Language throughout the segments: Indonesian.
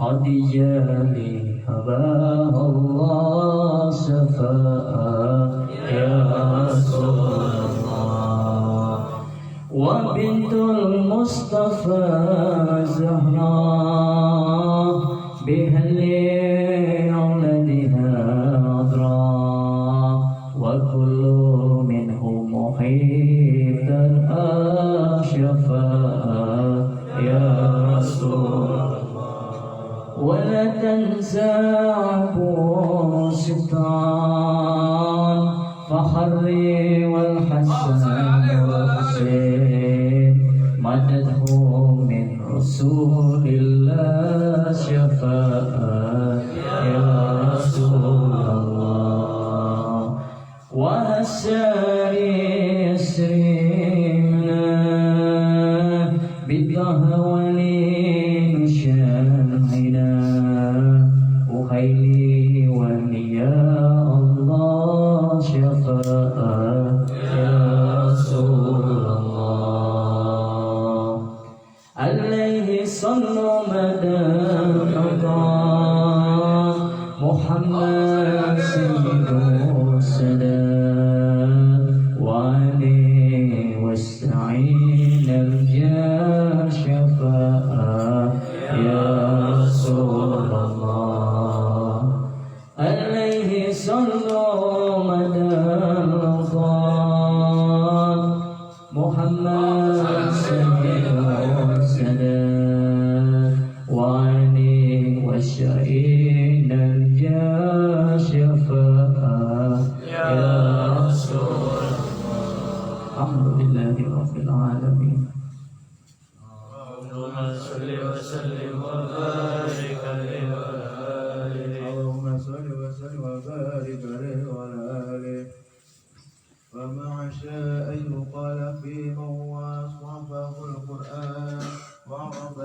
خديجة هباها الله شفاء يا رسول الله وبنت المصطفى زهراء بها لولدها أضراء وكل منهم محيط الشفاء يا رسول ولا تنزعه الشيطان فخري والحسن والحسين مدده من رسول الله شفاء يا رسول الله وهساري يسرينا بالضهوانين شامعنا وخيلي وليا الله شفاء يا رسول الله عليه صلوا مدى رمضان محمد سيد السلام وعليه واستعين الجاه شفاء يا رسول الله عليه صلوا مدى رمضان محمد سيد السلام وعليه واستعين الجاه شفاء يا رسول الحمد لله رب العالمين اللهم صل وسلم وبارك عليه وعلى آله اللهم صل وسلم وبارك عليه وعلى آله ومع شاء يقال في من وصفه القرآن وعرف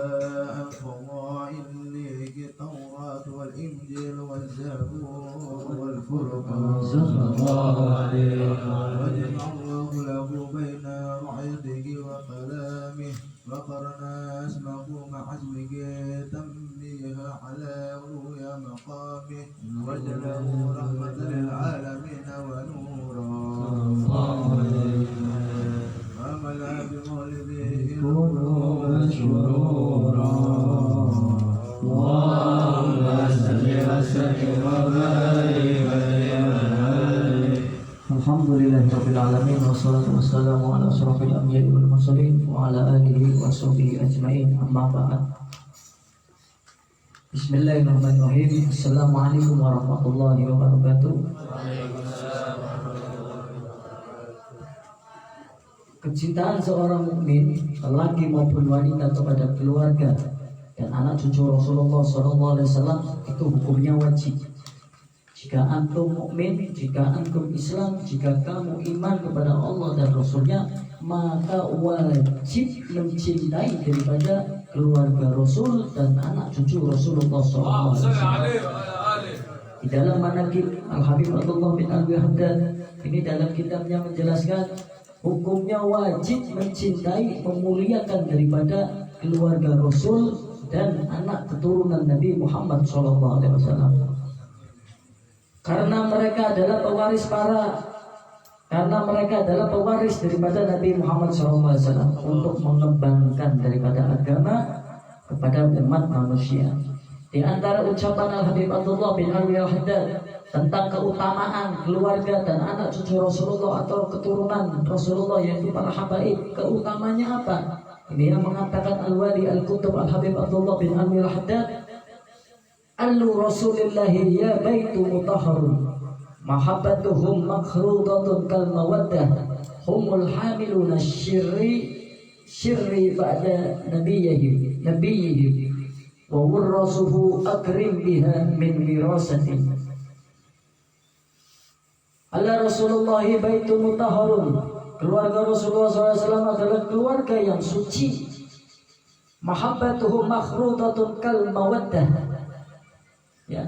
عن فضائل التوراة والإنجيل والزبور والفرقان صلى الله عليه وجمع الله له بين رعيته وكلامه وقرنا اسمه مع اسمه تنبيه على رؤيا مقامه وجله رحمة للعالمين ونورا وملا بمولده قلوب شرورا اللهم صل وسلم وبارك عليه الحمد لله رب العالمين والصلاة والسلام على أشرف الأنبياء والمرسلين وعلى آله وصحبه أجمعين أما بعد Bismillahirrahmanirrahim. Assalamualaikum warahmatullahi wabarakatuh. Kecintaan seorang mukmin, lelaki maupun wanita kepada keluarga dan anak cucu Rasulullah SAW itu hukumnya wajib. Jika antum mukmin, jika antum Islam, jika kamu iman kepada Allah dan Rasulnya, maka wajib mencintai daripada keluarga Rasul dan anak cucu Rasulullah SAW. Di dalam manaqib Al-Habib Abdullah bin Alwi Haddad ini dalam kitabnya menjelaskan hukumnya wajib mencintai, memuliakan daripada keluarga Rasul dan anak keturunan Nabi Muhammad SAW. Karena mereka adalah pewaris daripada Nabi Muhammad SAW untuk mengembangkan daripada agama kepada umat manusia. Di antara ucapan Al-Habib Abdullah bin Alwi Al-Haddad tentang keutamaan keluarga dan anak cucu Rasulullah atau keturunan Rasulullah yaitu para habaib, keutamanya apa? Ini yang mengatakan Al-Wali Al-Kutub Al-Habib Abdullah bin Alwi Al-Haddad, Allu Rasulillahi ya baitu mutahharun mahabbatuhum makhrudatun kal mawaddah humul hamiluna syirri ba'da nabiyihim wa warrasuhu akrim biha min wirasati. Allah Rasulullah baitu mutahharun, keluarga Rasulullah SAW adalah keluarga yang suci. Mahabbatuhum makhrudatun kal mawaddah, ya,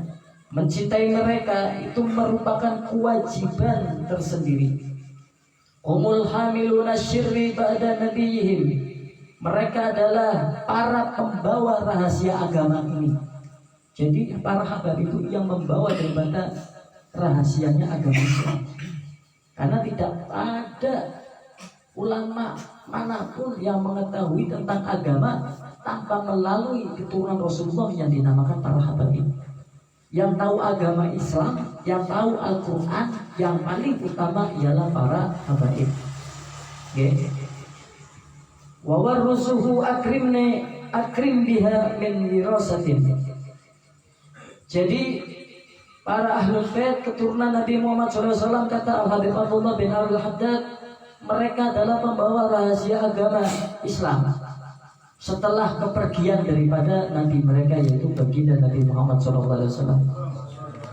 mencintai mereka itu merupakan kewajiban tersendiri. Humul hamiluna syirri ba'da nabiyihim, mereka adalah para pembawa rahasia agama ini. Jadi para habar itu yang membawa daripada rahasianya agama Islam. Karena tidak ada ulama manapun yang mengetahui tentang agama tanpa melalui keturunan Rasulullah yang dinamakan para habaib. Yang tahu agama Islam, yang tahu Al-Quran, yang paling utama ialah para habaib. Okay. Wa warrusuhu akrim biha min wirasatin. Jadi para ahlul bait keturunan Nabi Muhammad SAW, kata Al-Habib Abdullah bin Al-Haddad, mereka adalah pembawa rahasia agama Islam setelah kepergian daripada Nabi mereka, yaitu baginda Nabi Muhammad SAW.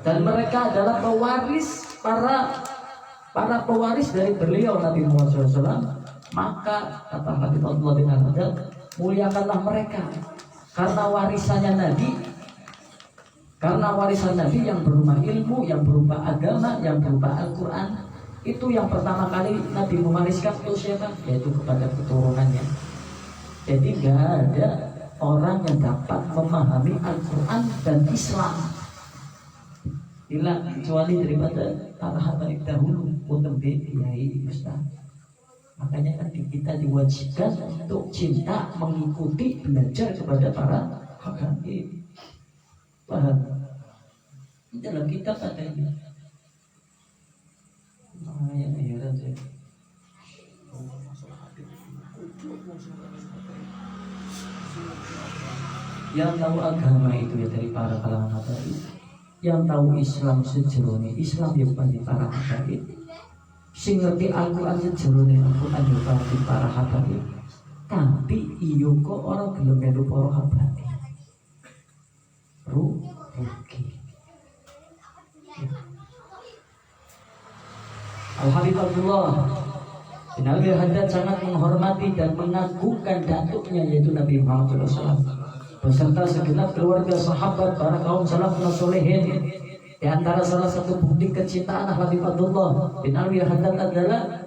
Dan mereka adalah pewaris para pewaris dari beliau Nabi Muhammad SAW. Maka kata Habib Abdullah bin Al-Haddad, muliakanlah mereka karena warisannya Nabi. Karena warisan Nabi yang berupa ilmu, yang berupa agama, yang berupa Al-Quran, itu yang pertama kali Nabi mewariskan untuk siapa? Yaitu kepada keturunannya. Jadi gak ada orang yang dapat memahami Al-Quran dan Islam kecuali daripada para habaib dahulu, untuk kiai ustaz. Makanya kan kita diwajibkan untuk cinta, mengikuti, belajar kepada para habaib. Paham? Dalam kitab ada ini. Yang heran saya. Yang tahu agama itu ya dari para kalangan habaib. Yang tahu Islam sejerone Islam ya bukan di para habaib. Sing ngerti Al-Quran sejerone Al-Quran ya bukan di para habaib. Tapi iyo kok orang gelem melu para habaib. Rugi. Al-Habib Abdullah bin Al-Haddad sangat menghormati dan mengagungkan datuknya, yaitu Nabi Muhammad SAW, beserta segenap keluarga sahabat, para kaum salafus sholihin. Di antara salah satu bukti kecintaan Al-Habib Abdullah bin Al-Haddad adalah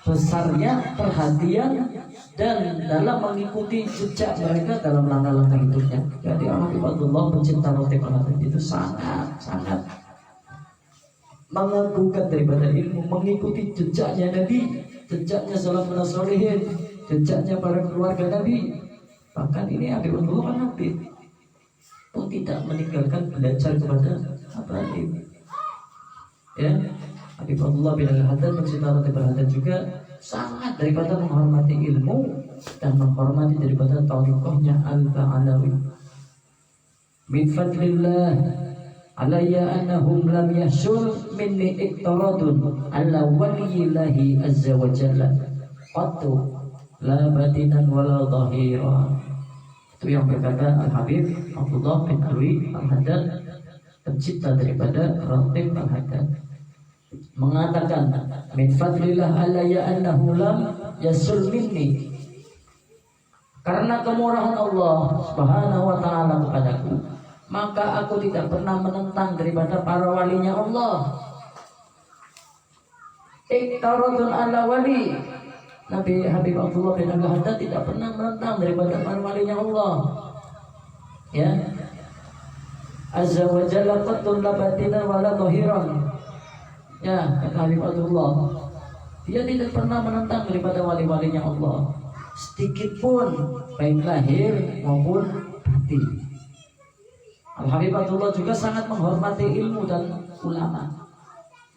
besarnya perhatian dan dalam mengikuti jejak mereka dalam langkah-langkah hidupnya. Jadi Al-Habib Abdullah pencinta roti Al-Haddad itu sangat mengagungkan daripada ilmu, mengikuti jejaknya Nabi, jejaknya salafus sholihin, jejaknya para keluarga Nabi. Bahkan ini Habib Abdullah kan Habib pun tidak meninggalkan belajar kepada habaib. Ya, Habib Abdullah bin Al-Haddad pencinta roti Al-Haddad juga sangat daripada menghormati ilmu dan menghormati daripada tariqahnya Al-Ba'alawi. Min fadlillah alayya annahum lam yahsul minni iktaradun ala waliyillahi azza wa jalla qattu la batinan wala dhahira. Itu yang berkata Al-Habib Abdullah bin Al-Haddad, pencipta daripada Ratib Al-Haddad, mengatakan min fadlillah alayya annahu lam yasul minni, karena kemurahan Allah Subhanahu wa ta'ala kepadaku, maka aku tidak pernah menentang daripada para walinya Allah. Iktaradun ala wali, Nabi Habib Abdullah bin Al-Haddad tidak pernah menentang daripada para walinya Allah. Ya, azza wa jalla qatul labatinan wala dhahiran. Ya, kata Habib Abdullah, dia tidak pernah menentang daripada wali-walinya Allah sedikit pun, baik lahir maupun batin. Al-Habib Abdullah juga sangat menghormati ilmu dan ulama.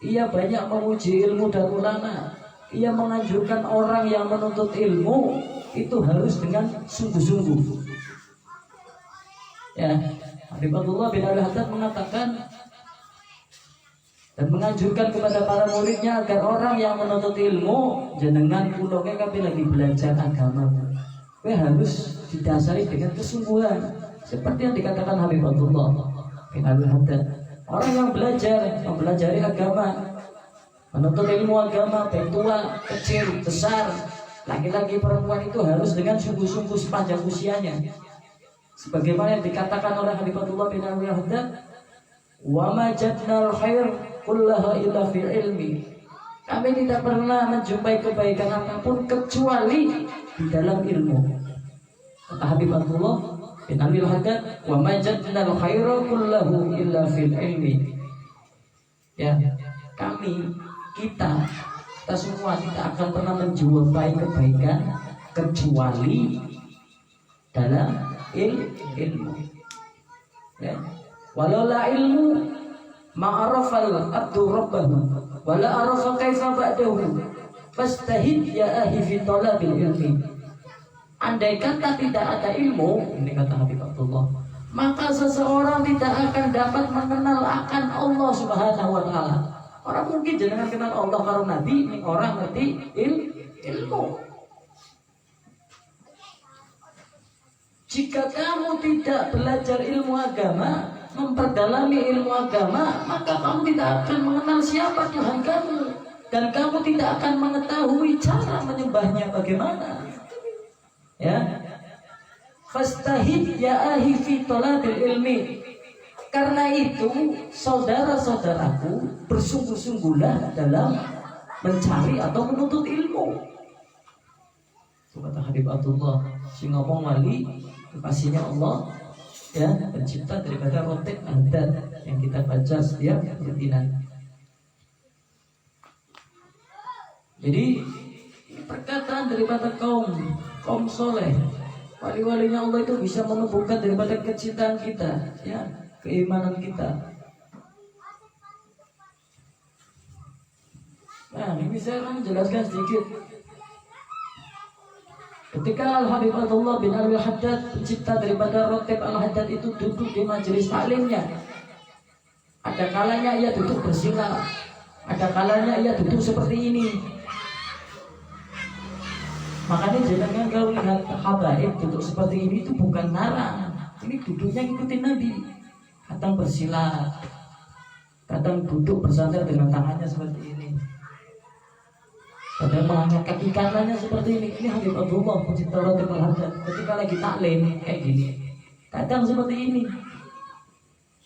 Ia banyak memuji ilmu dan ulama. Ia menganjurkan orang yang menuntut ilmu itu harus dengan sungguh-sungguh. Ya, Habib Abdullah bin Al-Haddad mengatakan dan menganjurkan kepada para muridnya agar orang yang menuntut ilmu jenengan kulonge kabeh lagi belajar agama, harus didasari dengan kesungguhan, seperti yang dikatakan Habib Abdullah bin Al-Haddad. Orang yang belajar, mempelajari agama, menuntut ilmu agama, baik tua, kecil, besar, laki-laki, perempuan, itu harus dengan sungguh-sungguh sepanjang usianya. Sebagaimana yang dikatakan oleh Habib Abdullah bin Al-Haddad, wa majadnal khair kullaha illa fi ilmi. Kami tidak pernah menjumpai kebaikan apapun kecuali di dalam ilmu. Kata Habib Abdullah, bin Abil Haddad, wa majadna al-khaira kullahu illa fil ilmi. Ya, kita semua tidak akan pernah menjumpai kebaikan kecuali dalam ilmu. Ya. Walau la ilmu ma'arafal abdu rabbahu wala arafa kaifa ba'dahu fastahid ya ahi fi talabil ilmi. Andai kata tidak ada ilmu, ini kata Habib Abdullah, maka seseorang tidak akan dapat mengenal akan Allah Subhanahu wa taala. Orang mungkin jangan kenal Allah karo Nabi, ini orang ngerti ilmu. Jika kamu tidak belajar ilmu agama, memperdalami ilmu agama, maka kamu tidak akan mengenal siapa Tuhan kamu, dan kamu tidak akan mengetahui cara menyembahnya bagaimana. Ya, fastahid ya ahi fi talabil ilmi. Karena itu, saudara-saudaraku, bersungguh-sungguhlah dalam mencari atau menuntut ilmu. Itu kata Habib Abdullah, si ngomong wali, kekasihnya Allah, ya, pencipta daripada Rotib Ahdad yang kita baca setiap rutinan. Jadi, ini perkataan daripada kaum soleh. Wali-walinya Allah itu bisa menumbuhkan daripada kecintaan kita, ya, keimanan kita. Nah, ini saya akan menjelaskan sedikit. Ketika Al-Habib Abdullah bin Abil Haddad, pencipta daripada Rotib Al-Haddad itu duduk di majelis taklimnya, ada kalanya ia duduk bersila, ada kalanya ia duduk seperti ini. Makanya jangan kalau lihat habaib duduk seperti ini itu bukan ngarang, ini duduknya ngikutin Nabi. Kadang bersila, kadang duduk bersandar dengan tangannya seperti ini, kadang mengangkat kaki kanannya seperti ini. Ini Habib Abdullah pencipta Rotib Al-Haddad ketika lagi taklim kayak gini, kadang seperti ini.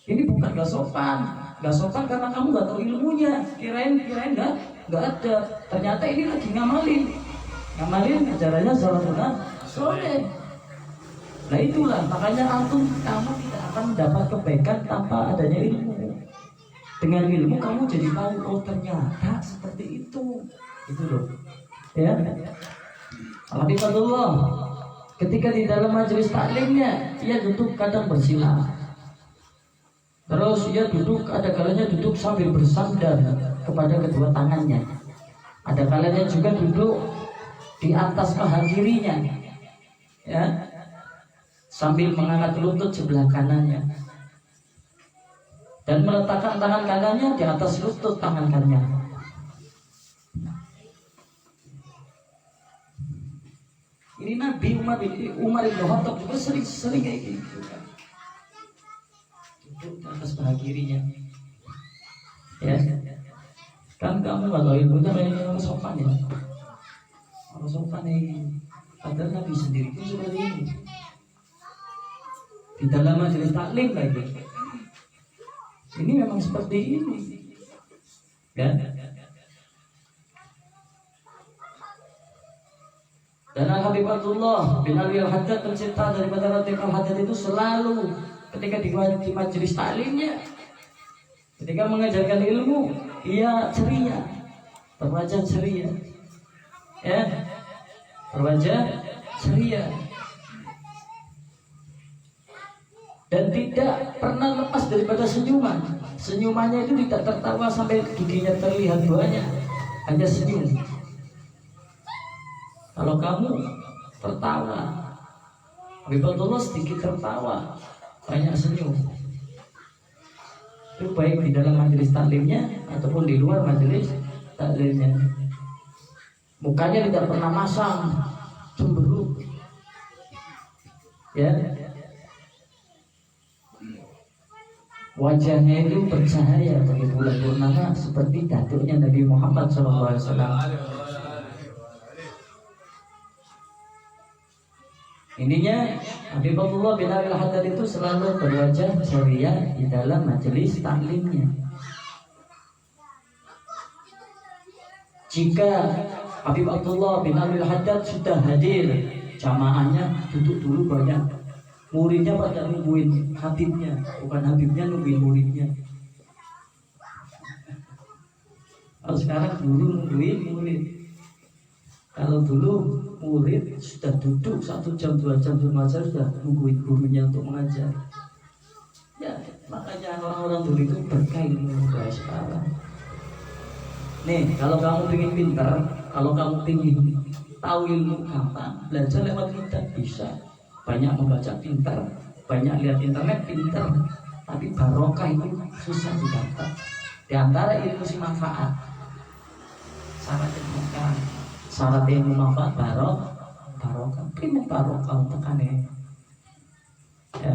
Ini bukan gak sopan karena kamu gak tahu ilmunya, kirain gak ada. Ternyata ini lagi ngamalin ajarannya Salafun Soleh. Nah itulah makanya kamu tidak akan mendapat kebaikan tanpa adanya ilmu. Dengan ilmu kamu jadi tahu, oh ternyata seperti itu loh. Ya. Habib Abdullah ketika di dalam majelis taklimnya, ia duduk kadang bersila. Terus ia duduk, ada kalanya duduk sambil bersandar kepada kedua tangannya. Ada kalanya juga duduk di atas paha kirinya, ya, sambil mengangkat lutut sebelah kanannya dan meletakkan tangan kanannya di atas lutut tangan kanannya. Ini Nabi Umar bin Khattab juga sering kayak gitu, duduk di atas paha kirinya, ya. Kan kamu nggak tahu ilmunya kayaknya orang sopan ya. Orang sopan ini, padahal Nabi sendiri pun seperti ini. Di dalam majelis taklim lagi, ini memang seperti ini, kan? Dan Al-Habib Abdullah bin Abil Haddad, pencipta daripada Rotib Al-Haddad itu selalu ketika di majelis taklimnya, ketika mengajarkan ilmu, ia ceria, berwajah ceria. Ya, berwajah ceria dan tidak pernah lepas daripada senyuman. Senyumannya itu tidak tertawa sampai giginya terlihat banyak, hanya senyum. Kalau kamu tertawa, Habib Abdullah sedikit tertawa, banyak senyum. Itu baik di dalam majelis taklimnya ataupun di luar majelis taklimnya. Mukanya tidak pernah masam, cemberut, ya. Wajahnya itu bercahaya bagi bulan purnama seperti datuknya Nabi Muhammad SAW. Intinya Habib Abdullah bin Abil Haddad itu selalu berwajah ceria di dalam majelis taklimnya. Jika Habib Abdullah bin Abil Haddad sudah hadir, jamaahnya duduk dulu banyak. Muridnya pada nungguin Habibnya, bukan Habibnya nungguin muridnya. Kalau sekarang guru nungguin murid. Kalau dulu murid sudah duduk 1 jam 2 jam mengajar sudah nungguin gurunya untuk mengajar. Ya makanya orang-orang dulu itu berkah ilmu kayak sekarang. Nih kalau kamu ingin pintar, kalau kamu ingin tahu ilmu gampang, belajar lewat internet bisa. Banyak membaca pintar, banyak lihat internet pintar. Tapi barokah itu susah didapat. Di antara ilmu si manfaat, syarat ilmu manfaat barokah. Primen barokah tekane. Ya.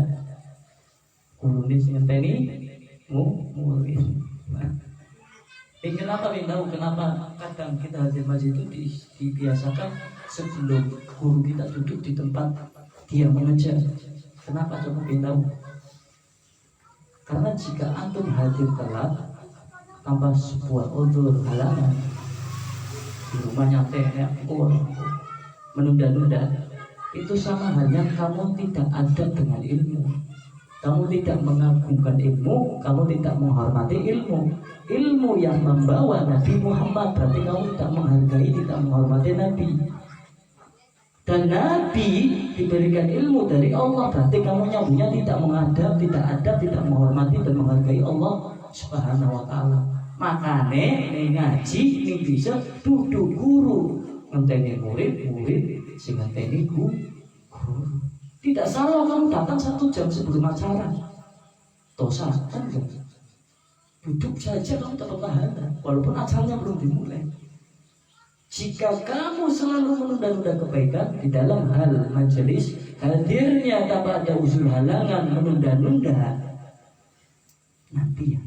Guru ini ngenteni murid. Kenapa tahu kenapa kadang kita hadir masjid itu dibiasakan sebelum guru kita duduk di tempat dia mengajar. Kenapa coba tahu? Karena jika antum hadir telat tanpa sebuah udzur halangan di rumahnya menunda-nunda, itu sama halnya kamu tidak ada dengan ilmu. Kamu tidak mengagungkan ilmu, kamu tidak menghormati ilmu. Ilmu yang membawa Nabi Muhammad, berarti kamu tidak menghargai, tidak menghormati Nabi. Dan Nabi diberikan ilmu dari Allah, berarti kamu nyambungnya tidak mengadab, tidak adab, tidak menghormati dan menghargai Allah Subhanahu wa ta'ala. Makanya ini ngaji, ini bisa duduk guru ngenteni murid sing ngenteni guru. Tidak salah kamu datang 1 jam sebelum acara. Dosa kan enggak? Duduk saja kamu dapat pahala walaupun acaranya belum dimulai. Jika kamu selalu menunda-nunda kebaikan di dalam hal majelis, hadirnya tanpa ada usul halangan, menunda-nunda, nanti.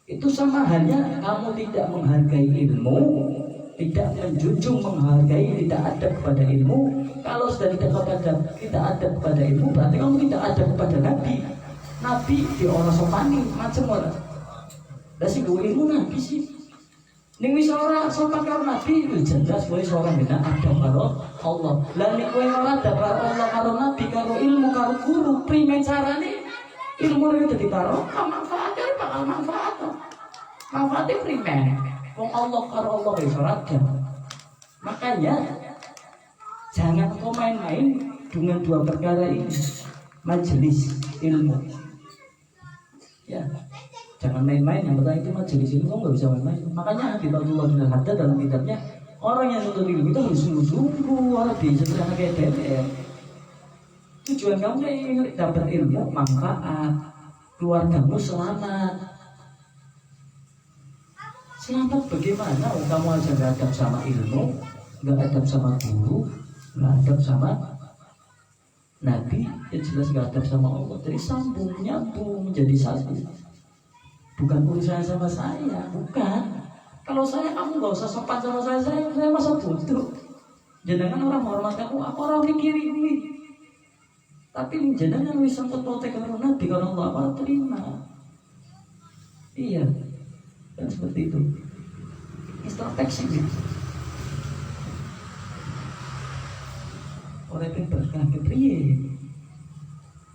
Itu sama halnya kamu tidak menghargai ilmu, tidak menjunjung, menghargai, tidak ada kepada ilmu. Kalau sudah tidak ada kepada ilmu, berarti kamu tidak ada kepada Nabi. Nabi di orang sopani macam orang. Lah sing duwe ilmu Nabi sih. Ning wis ora sopan karo Nabi itu jelas kowe seorang beda ada karo Allah. Lah nek kowe ora ada karo Allah, karo Nabi, karo ilmu, karo guru, primen carane ilmu itu dadi karo manfaatnya bakal manfaat. Manfaatnya primen. Wong Allah karo Allah wis ora ada. Makanya jangan kau main-main dengan 2 perkara ini. Majelis ilmu. Ya, jangan main-main. Yang pertama itu majelis ilmu, kamu nggak bisa main-main. Makanya Habib Abdullah bin Haddad dalam kitabnya, orang yang nuntut ilmu itu harus sungguh-sungguh, lebih sederhana kayak DPR. Tujuan kamu ingin dapat ilmu, manfaat, keluargamu selamat. Selamat bagaimana? Kamu aja nggak adab sama ilmu, nggak adab sama guru, nggak adab sama Nabi, ya jelas nggak adab sama Allah. Jadi sambung, nyambung menjadi satu. Bukan urusan sama saya, bukan. Kalau saya kamu nggak usah sopan sama saya masa butuh. Jangan orang menghormat aku orang mikir ini. Tapi jangan wis sangkut protek karo Nabi, kalau Allah apa terima. Iya, dan seperti itu. Introspeksi gitu. Oleh berkah kepriye.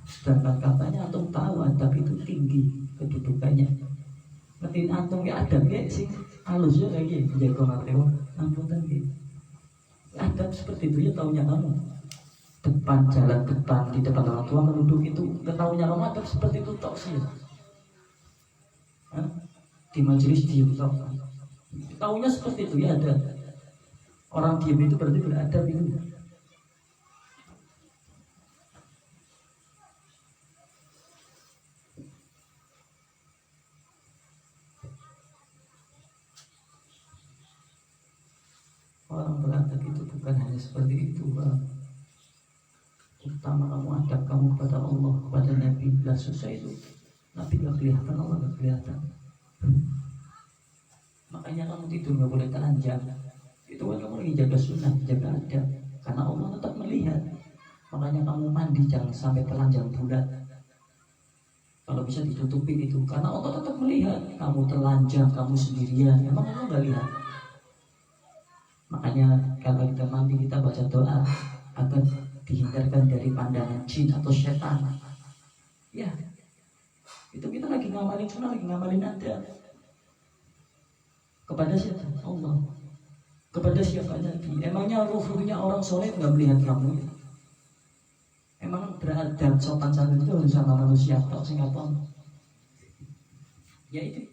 Sedangkan katanya antum tahu adab itu tinggi kedudukannya. Ngertiin antum ya adab ya sih halus ya lagi jago mateo amputan gitu. Adab seperti itu ya taunya kamu. Depan jalan depan di depan orang tua menunduk itu ketaunya kamu adab seperti itu tok sih. Di majelis diem tok. Taunya seperti itu ya ada. Orang diem itu berarti beradab itu. Orang beradab itu bukan hanya seperti itu, Bang. Utama kamu adab kamu kepada Allah, kepada Nabi. Lah susah itu. Nabi gak kelihatan, Allah gak kelihatan. Makanya kamu tidur gak boleh telanjang. Itu kan kamu lagi jaga sunnah, jaga adab. Karena Allah tetap melihat. Makanya kamu mandi jangan sampai telanjang bulat. Kalau bisa ditutupin itu, karena Allah tetap melihat. Kamu telanjang, kamu sendirian. Emang kamu gak lihat? Makanya kalau kita mandi kita baca doa agar dihindarkan dari pandangan jin atau setan. Ya, itu kita lagi ngamalin sunnah, lagi ngamalin ada. Kepada siapa? Allah. Kepada siapa Nabi? Emangnya ruhnya orang soleh nggak melihat kamu? Emang beradab sopan santun itu harus sama manusia atau singapura? Ya itu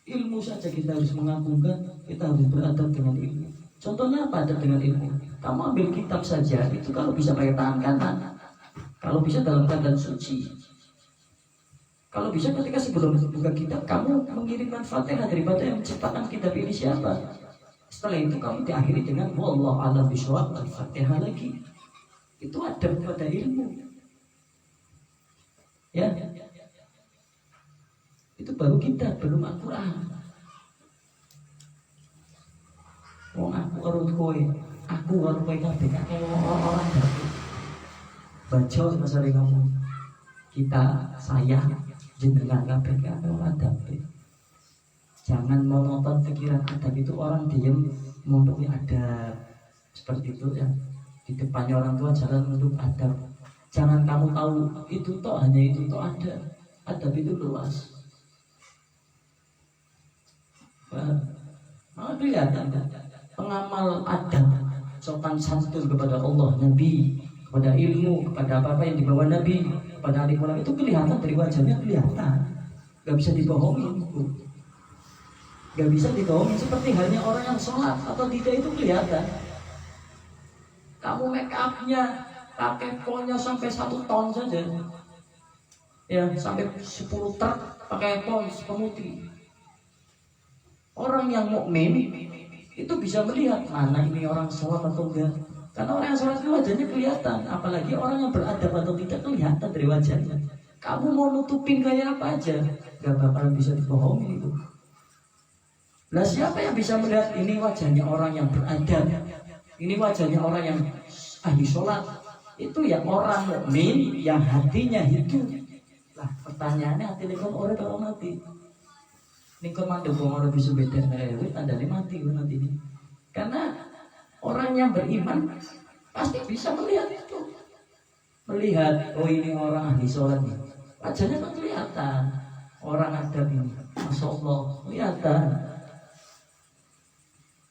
ilmu saja kita harus mengagungkan, kita harus beradab dengan ilmu. Contohnya apa adab dengan ilmu? Kamu ambil kitab saja, itu kalau bisa pakai tangan kanan, kalau bisa dalam keadaan suci. Kalau bisa ketika sebelum buka kitab, kamu mengirimkan Fatihah daripada yang menciptakan kitab ini siapa. Setelah itu kamu diakhiri dengan wallahu a'lam bishawab, Al-Fatihah lagi. Itu adab pada ilmu. Ya. Itu baru kita, belum Al-Quran. Wong aku urut kowe, aku urut kowe kabeh kaya orang dapet. Baca masalah kamu. Kita, saya, jenengan kabeh kaya orang dapet. Jangan monoton pikiran adab itu orang diem untuk adab. Seperti itu ya. Di depannya orang tua jalan untuk adab. Jangan kamu tahu itu toh, hanya itu toh ada. Adab itu luas. Malah kelihatan pengamal adab, sopan santun kepada Allah, Nabi, kepada ilmu, kepada apa-apa yang dibawa Nabi, kepada alim ulama itu kelihatan dari wajahnya, kelihatan. Gak bisa dibohongin, gak bisa dibohongin. Seperti halnya orang yang sholat atau tidak itu kelihatan. Kamu make upnya pakai polnya sampai 1 ton saja, ya sampai 10 truk pakai pol pemutih. Orang yang mukmin itu bisa melihat mana ini orang sholat atau enggak. Karena orang yang sholat itu wajahnya kelihatan. Apalagi orang yang beradab atau tidak kelihatan dari wajahnya. Kamu mau nutupin kayak apa aja, gak bakalan bisa dibohongin itu. Nah siapa yang bisa melihat ini wajahnya orang yang beradab, ini wajahnya orang yang ahli sholat? Itu ya orang mukmin yang hatinya hidup. Lah pertanyaannya hati ini kan orang kalau mati. Ini mandung orang bisa beda tandanya mati nanti ini. Karena orang yang beriman pasti bisa melihat itu, melihat oh ini orang ahli sholat nih, wajahnya kan kelihatan. Orang adab ini, masya Allah kelihatan.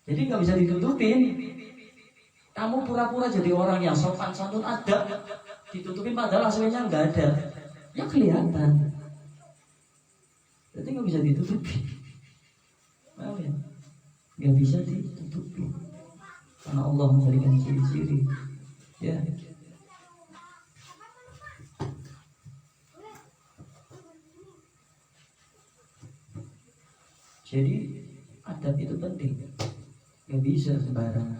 Jadi nggak bisa ditutupin. Kamu pura-pura jadi orang yang sopan santun adab, ditutupin padahal aslinya nggak ada, ya kelihatan. Jadi nggak bisa ditutupi, paham ya? Nggak bisa ditutupi, karena Allah memberikan ciri-ciri, ya. Jadi adab itu penting, nggak bisa sembarangan.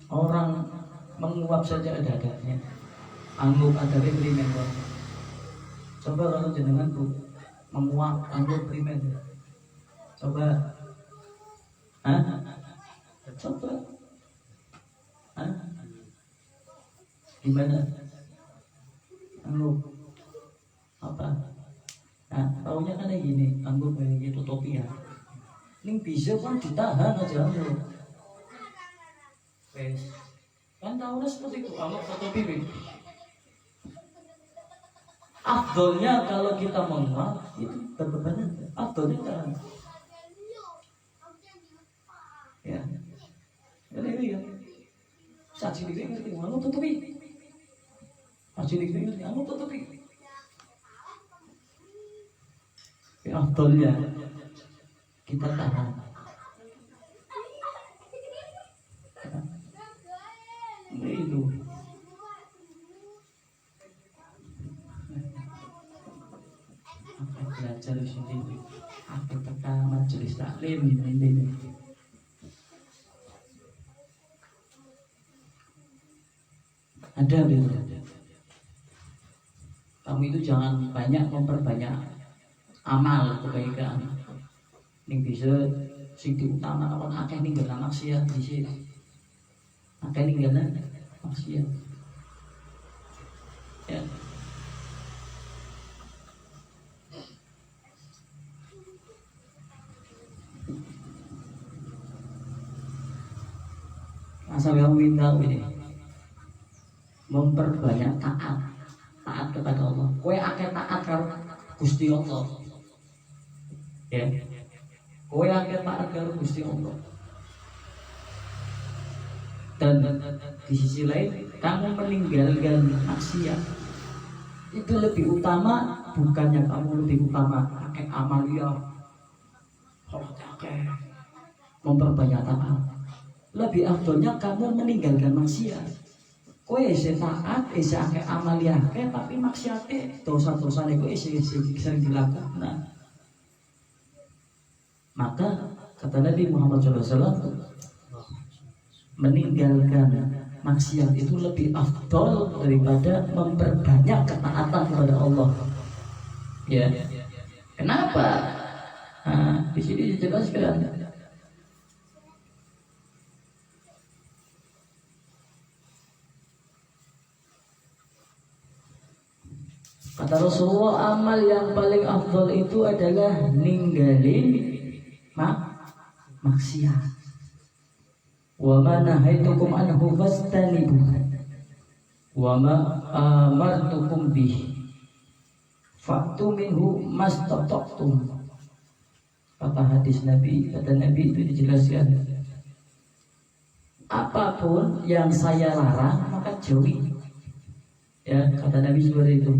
Orang menguap saja ada adabnya, anggap adabnya primer. Coba kalau jenengan tuh menguap anggur primer, coba, coba, gimana? Anggur apa? Nah, taunya kan kayak gini, anggur kayak gitu topi ya. Ini bisa kan ditahan aja anggur. Wes, kan tahunya seperti itu, anggur topi. Afdolnya kalau kita menguap itu berbebanan. Afdolnya kan, ya, ini ya. Saksi dikit ngerti, anu tutupi. Saksi dikit ngerti, anu tutupi. Ya, afdolnya kita tahan. Ini itu. Belajar sendiri, aku tekan majelis taklim ini. Ada beda. Kamu itu jangan banyak memperbanyak amal kebaikan. Ning bisa sing diutamakan akeh ninggal maksiat di sini. Akeh ninggal maksiat. Ya. asal kamu minta ini memperbanyak taat kepada Allah. Kowe akeh taat karo Gusti Allah. Ya. Kowe akeh taat karo Gusti Allah. Dan di sisi lain kamu meninggalkan maksiat itu lebih utama, bukannya kamu lebih utama akeh amalia, akeh memperbanyak taat. Lebih afdolnya kamu meninggalkan maksiat. Kowe isih taat, isih akeh amalia akeh, tapi maksiate dosa-dosane kowe isih sering dilakukan. Nah, maka kata Nabi Muhammad SAW, meninggalkan maksiat itu lebih afdol daripada memperbanyak ketaatan kepada Allah. Ya, kenapa? Nah, di sini dijelaskan. Kata Rasulullah, amal yang paling afdol itu adalah ninggalin maksiat. Wa ma nahaitukum anhu fastanibu wa ma amartukum bih fa'tu minhu mastata'tum. Kata hadis Nabi, kata Nabi itu dijelaskan, apapun yang saya larang maka jauhi. Ya, kata Nabi seperti itu.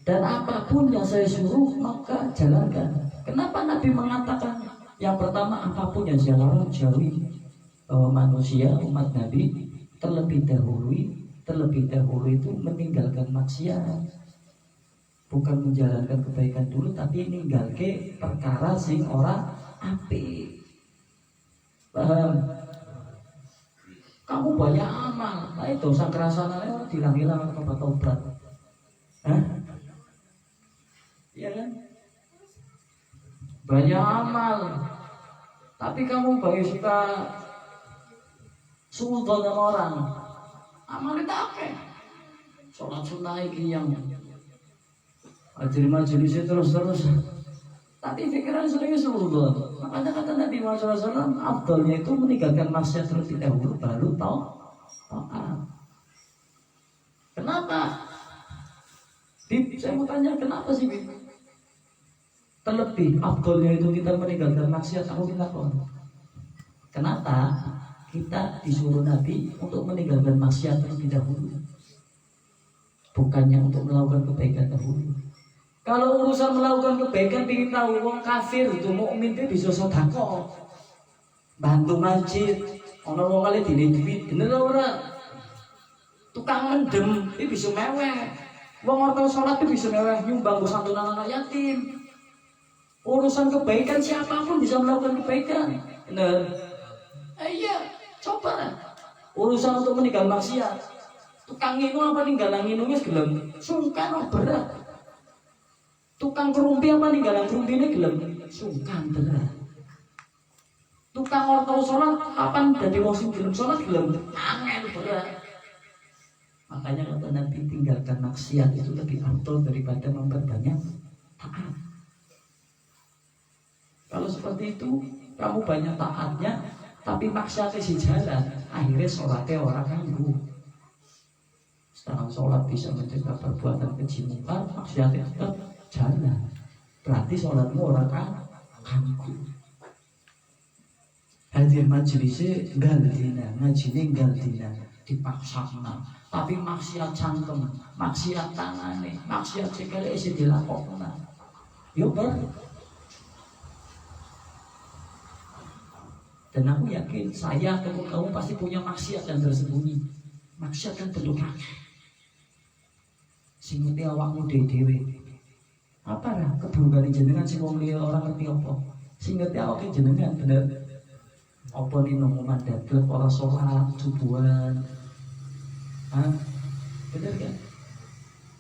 Dan apapun yang saya suruh maka jalankan. Kenapa Nabi mengatakan yang pertama apapun yang saya larang jauhi? Bahwa manusia umat Nabi terlebih dahulu itu meninggalkan maksiat, bukan menjalankan kebaikan dulu, tapi ninggalke perkara sing ora apik. Paham? Kamu banyak amal, nah itu dosa kerasane ora dilang-ilang apa tobat. Hah? Iya kan? Banyak amal, tapi kamu banyak suka suudon sama orang, amalnya tak akeh. Sholat sunnah iki yang majelis terus, tapi pikiran seringnya suudon. Makanya kata Nabi Muhammad SAW, afdalnya itu meninggalkan maksiat terlebih dahulu, baru taat. Kenapa? Bib, saya mau tanya kenapa sih Bib? Terlebih afdalnya itu kita meninggalkan maksiat, aku minta kok. Kenapa? Kita disuruh Nabi untuk meninggalkan maksiat terlebih dahulu, bukannya untuk melakukan kebaikan dahulu. Kalau urusan melakukan kebaikan, ingin tahu wong kafir itu mukmin itu bisa sedekah, bantu masjid, ono wong kali dine duit, bener ora? Tukang mendem itu bisa meweh, wong orto sholat itu bisa meweh, nyumbang santunan anak yatim. Urusan kebaikan siapapun bisa melakukan kebaikan, bener? Iya. Coba urusan untuk meninggal maksiat, tukang nginu apa ninggalan nginunya gelem, sungkan berat. Tukang kerumpi apa ninggalan kerumpine gelem, sungkan berat. Tukang orto sholat kapan jadi wong sing gelem sholat gelem, angel berat. Makanya kata Nabi, tinggalkan maksiat itu lebih afdol daripada memperbanyak taat. Kalau seperti itu, kamu banyak taatnya, tapi maksiatnya si jalan, akhirnya sholatnya orang ganggu. Sedangkan sholat bisa mencegah perbuatan keji mungkar, maksiatnya tetap jalan. Berarti sholatmu orang ganggu. Hadir majelisnya galdina, ngajine galdina, dipaksakan. Tapi maksiat cangkem, maksiat tangane, maksiat sekali isi dilakukan. Yo ber. Dan aku yakin saya atau kamu pasti punya maksiat yang tersembunyi. Maksiat kan bentuk akeh. Sing ngerti awakmu dhewe. Apa lah keburukan jenengan sing wong liya orang ngerti apa? Sing ngerti awake jenengan bener. Apa nih nomongan dablek ora sholat subuhan? Hah? Bener kan?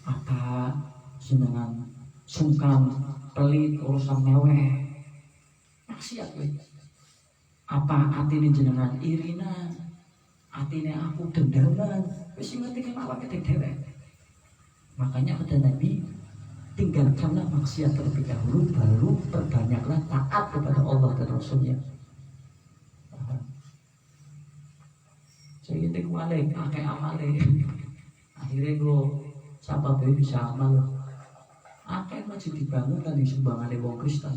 Apa jenengan sungkan, pelit, urusan meweh? Maksiat kowe. Apa atine jenengan irinan, atine aku dendaman, wis ngerti kan awake dhewe. Makanya kata Nabi, tinggalkanlah maksiat terlebih dahulu, baru perbanyaklah taat kepada Allah dan Rasulnya. Saya politik wale akeh amale. Akhirnya gue siapa bisa amal. Akeh masjid dibangun kan disumbangane wong Kristen.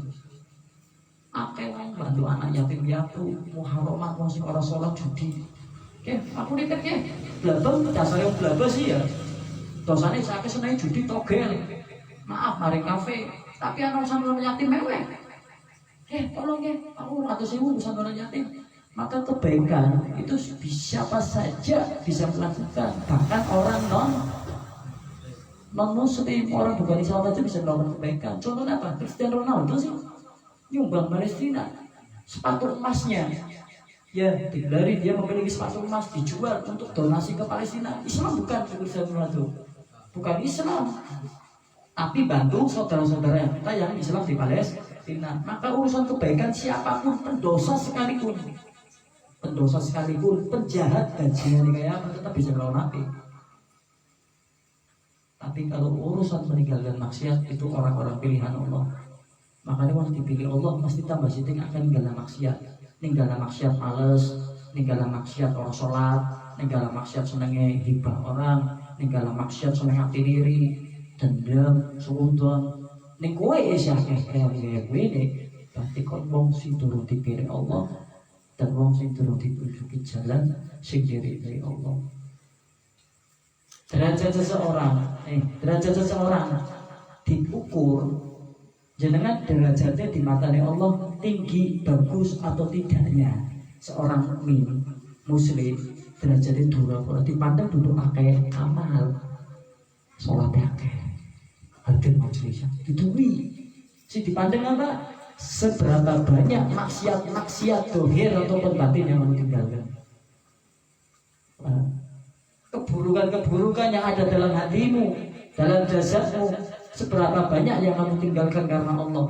Akeh wong bantu anak yatim piatu, muharramat wong sing ora salat judi. Aku nitip blabang dasare wong blabang sih ya. Dosane sakit seneng judi togel. Maaf mari kafe, tapi anak santunan yatim mewek. Tolong aku 100.000 santunan yatim. Maka kebaikan itu siapa saja bisa melakukan, bahkan orang non muslim, orang bukan Islam aja bisa melakukan kebaikan. Contohnya apa? Cristiano Ronaldo sih nyumbang Palestina sepatu emasnya, ya digelari dia memiliki sepatu emas dijual untuk donasi ke Palestina. Islam bukan Cristiano Ronaldo, bukan Islam, tapi bantu saudara-saudara kita yang Islam di Palestina. Maka urusan kebaikan siapapun, pendosa sekalipun, penjahat gajinya kayak apa tetap bisa melawan api. Tapi kalau urusan meninggalkan maksiat itu orang-orang pilihan Allah. Makanya waktu dipilih Allah pasti tambah siting akan ninggalan maksiat males, ninggalan maksiat orang sholat, ninggalan maksiat senengnya hibah orang, ninggalan maksiat seneng hati diri, dendam, suudon. Ning kowe isih akeh kaya kowe ne, berarti kon wong sing durung dipilih Allah dan wong sing durung ditunjuki jalan sing diridhoi Allah. Derajat seseorang diukur jenengan derajatnya di matanya Allah tinggi, bagus atau tidaknya. Seorang mukmin muslim derajatnya dua, dipandang duduk akeh amal, sholat akeh, hadir majelis didui. Si dipandang apa? Seberapa banyak maksiat dohir ataupun batin yang kamu tinggalkan. Keburukan yang ada dalam hatimu, dalam jasadmu, seberapa banyak yang kamu tinggalkan karena Allah.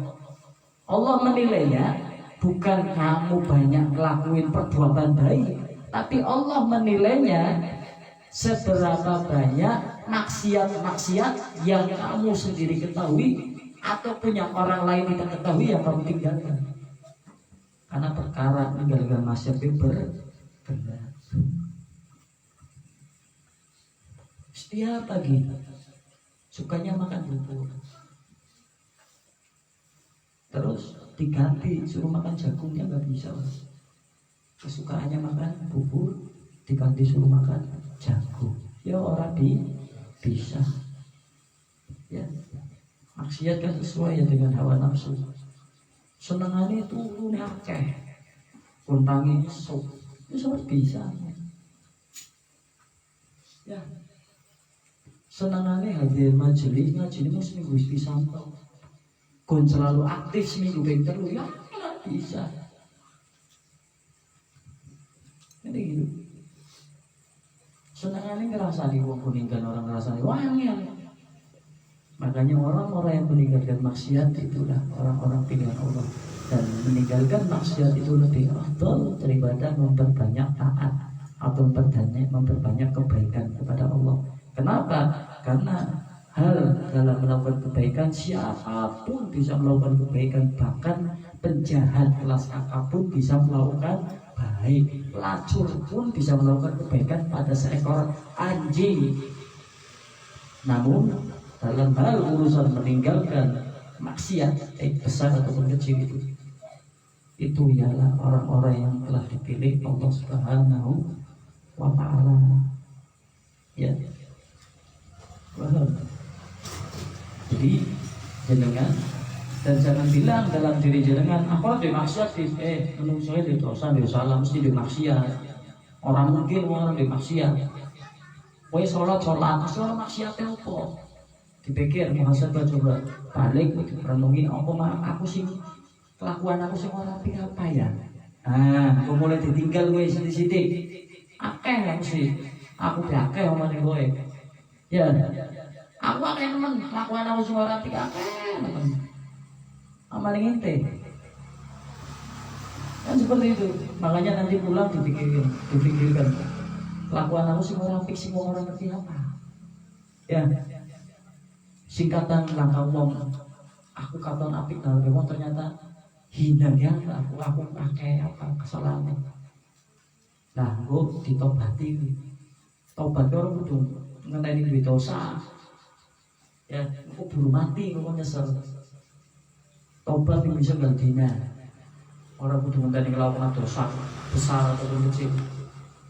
Allah menilainya bukan kamu banyak ngelakuin perbuatan baik, tapi Allah menilainya seberapa banyak maksiat yang kamu sendiri ketahui ataupun yang orang lain tidak ketahui yang kamu tinggalkan. Karena perkara meninggalkan maksiat itu berat. Setiap pagi sukanya makan bubur, terus diganti suruh makan jagungnya nggak bisa. Kesukaannya makan bubur diganti suruh makan jagung, ya orang bisa. Ya maksiat kan sesuai ya dengan hawa nafsu. Senengannya itu akeh, kuntangi sok itu semua bisa. Ya senangannya hadir majelis ngaji ini seminggu bisa kok. Kon selalu aktif seminggu terus ya bisa. Ini gitu. Senangannya ngerasani wong kuningkan orang ngerasani wangian. Makanya orang-orang yang meninggalkan maksiat itulah orang-orang pilihan Allah. Dan meninggalkan maksiat itu lebih afdal daripada memperbanyak taat atau memperbanyak kebaikan kepada Allah. Kenapa? Karena hal dalam melakukan kebaikan siapapun bisa melakukan kebaikan, bahkan penjahat kelas apapun bisa melakukan baik, pelacur pun bisa melakukan kebaikan pada seekor anjing. Namun dalam hal urusan meninggalkan maksiat besar ataupun kecil itu ialah orang-orang yang telah dipilih Allah Subhanahu wa Ta'ala. Ya. Paham? Jadi jenengan dan jangan bilang dalam diri jenengan apa di maksiat menurut saya di dosa di salah mesti di maksiat. Orang mungkin orang di maksiat. Kowe sholat mesti orang maksiatnya apa? Dipikir muhasabah coba balik renungi apa aku sih kelakuan aku sih orang apa ya? Aku mulai ditinggal kowe sithik-sithik. Akeh mesti aku akeh omane kowe. Ya, aku akeh temen, lakukan aku semua rapi akeh temen. Amal ngente. Kan seperti itu. Makanya nanti pulang dipikirkan. Lakukan aku semua rapi, semua orang ngerti apa. Ya. Singkatan langkah wong. Aku katon apik dalam wong ternyata hina ya aku akeh apa kesalahan. Nah, gue ditobati. Tobat orang kudu ngenteni duwe dosa. Ya, aku buru mati kok nyesel. Tobat yang bisa gantinya. Orang kudu ngenteni ngelakukan dosa besar atau kecil.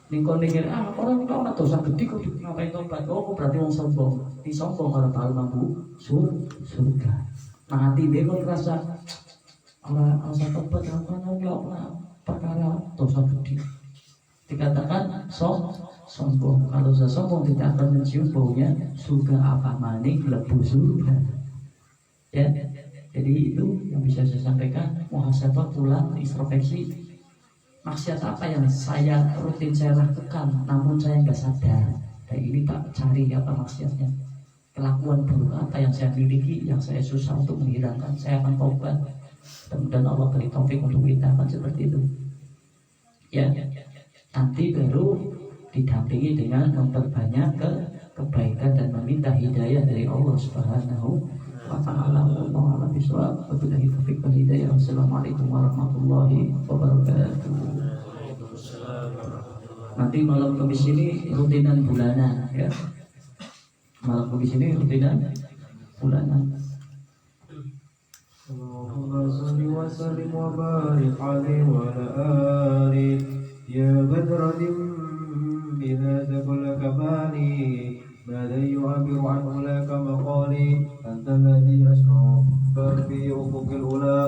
Ningkon mikir, orang ngelakukan dosa gede kok ngapain tobat? Oh, berarti wong sombong. Di sombong kalau tahu mampu surga. Nah, hati dia kok rasa orang rasa tobat ngelakukan perkara dosa gede. Dikatakan sombong. Kalau saya sombong tidak akan mencium baunya surga, apa maning lebu surga. Ya, jadi itu yang bisa saya sampaikan. Muhasabah, pulang introspeksi. Maksiat apa yang saya lakukan, namun saya nggak sadar. Dan ini tak cari apa maksiatnya. Kelakuan buruk apa yang saya miliki, yang saya susah untuk menghilangkan. Saya akan tobat. Dan Allah beri taufik untuk kita akan seperti itu. Ya. Nanti baru didampingi dengan memperbanyak kebaikan dan meminta hidayah dari Allah Subhanahu wa ta'ala. Wallahu a'lam bishawab. Wabillahi taufiq wal hidayah. Wassalamualaikum warahmatullahi wabarakatuh. Nanti malam Kamis ini rutinan bulanan ya. Malam Kamis ini rutinan bulanan. Allahumma salli wa sallim wa barik alaihi wa ala alihi يا بدر بهذا كل كمالي ماذا يعبر عنه لك مقالي أنت الذي أشرف في أفق الأولى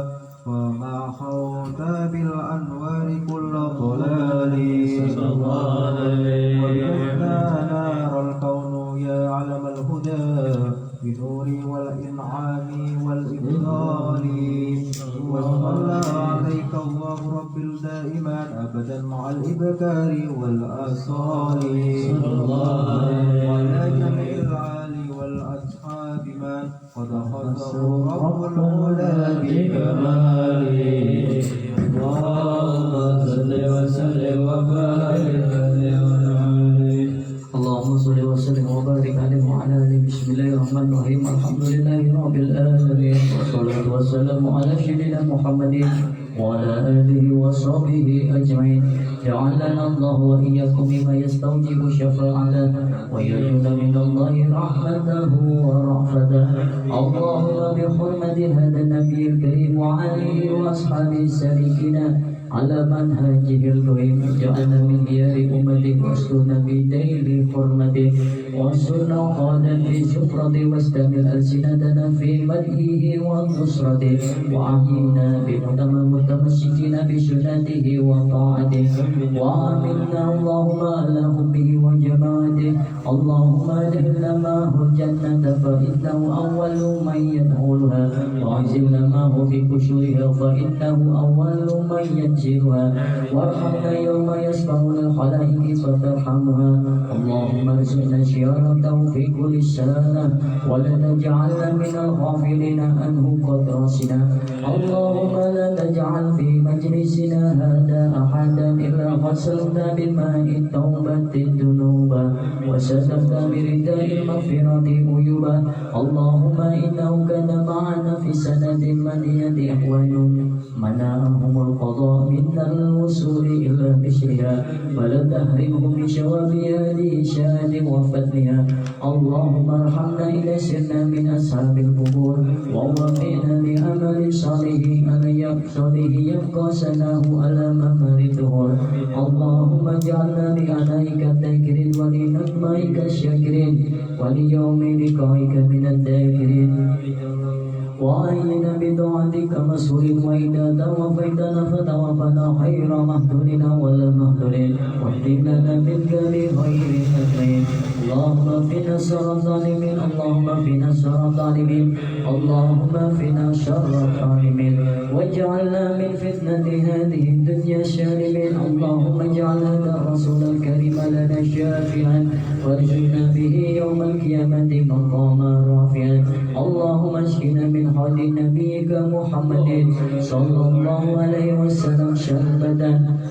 وما حوت بالأنوار كل ضلال صلى الله عليه وجدنا نار الكون يا علم الهدى بنور والإنعام والإفضال وصلى عليك الله رب دائما أبدا مع الإبكار والأصال صلى الله عليه وعلى جميع العالي والأصحاب من قد خصه رب العلا بكماله اللهم صل وسلم وبارك عليه اللهم صل وسلم وبارك عليه وعلى اله. بسم الله الرحمن الرحيم. الحمد لله رب العالمين والصلاة والسلام على سيدنا محمد وعلى آله وصحبه أجمعين. جعلنا الله وإياكم مما يستوجب شفاعته ويرجون من الله رحمته ورأفته. اللهم بحرمة هذا النبي الكريم وعليه وأصحابه السالكين على منهجه القويم جعلنا من ديار أمته واسترنا بديل حرمته وانصرنا قادا في زفرته واستمر ألسنتنا في مدحه ونصرته وأحينا بمتمسكين بسنته وطاعته وآمنا اللهم على حبه وجماعته. اللهم ادخلنا معه الجنة فإنه أول من يدخلها وعزلنا معه في قشورها فإنه أول من ينزلها وارحمنا يوم يسمعون الخلائق فترحمها. اللهم ارزقنا زيارته في كل سنة ولا تجعلنا من الغافلين عنه قد رسنا. اللهم لا تجعل في مجلسنا هذا أحدا إلا غسلنا بماء التوبة الذنوب وسترت برداء المغفرة عيوبا. اللهم إنه كان معنا في سند من يد إخوان منعهم القضاء من الوصول إلى بشرها ولا تحرمهم بشواب هذه شهاد وفتنها. اللهم ارحمنا إذا سرنا من أصحاب القبور ووفقنا لعمل صالح يبقى سناه على ممر الدهور. اللهم اجعلنا لأنائك الذاكرين ولنجمائك الشاكرين وليوم لقائك من الذاكرين وأعيننا بدعاتك مسؤول وإذا توفيتنا فتوفنا خير مهدورنا ولا مهدورين واهدنا منك بغير هدين. اللهم فينا شر الظالمين اللهم فينا شر الظالمين اللهم فينا شر الظالمين واجعلنا من فتنة هذه الدنيا الشارمين. اللهم اجعل هذا الرسول الكريم لنا شافعا وارزقنا به يوم القيامة مقاما رافعا. اللهم اشفنا من حول نبيك محمد صلى الله عليه وسلم شربة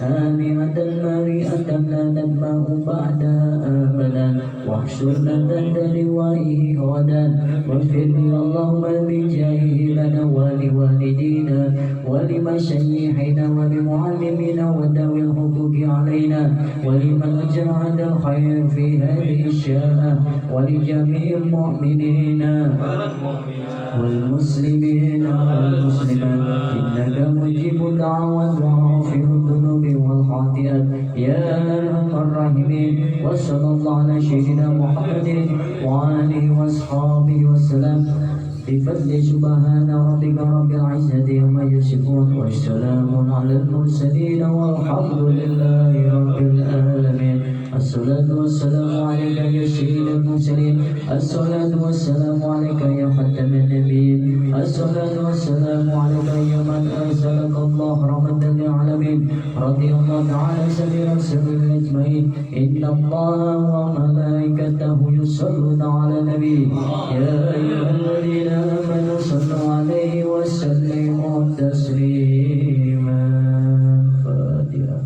هانئة مريئة لا نظمأ بعدها أبدا واحشرنا تحت لوائه غدا واغفر لي اللهم بجاهه لنا ولوالدينا ولمشايخنا ولمعلمينا وذوي الحقوق علينا فعل الخير في هذه الساعة ولجميع المؤمنين والمسلمين والمسلمات إنك مجيب الدعوات وغافر الذنوب والخطيئات يا أرحم الراحمين. وصلى الله على سيدنا محمد وآله وأصحابه وسلم بفضل سبحان ربك رب العزة عما يصفون والسلام على المرسلين والحمد لله رب العالمين. الصلاة والسلام عليك يا سيد المرسلين. الصلاة والسلام عليك يا خاتم النبيين. الصلاة والسلام عليك يا من أرسلك الله رحمة للعالمين. رضي الله تعالى سبيل السبيل أجمعين. إن الله وملائكته يصلون على النبي يا أيها الذين آمنوا صلوا عليه وسلموا تسليما. فاتحة.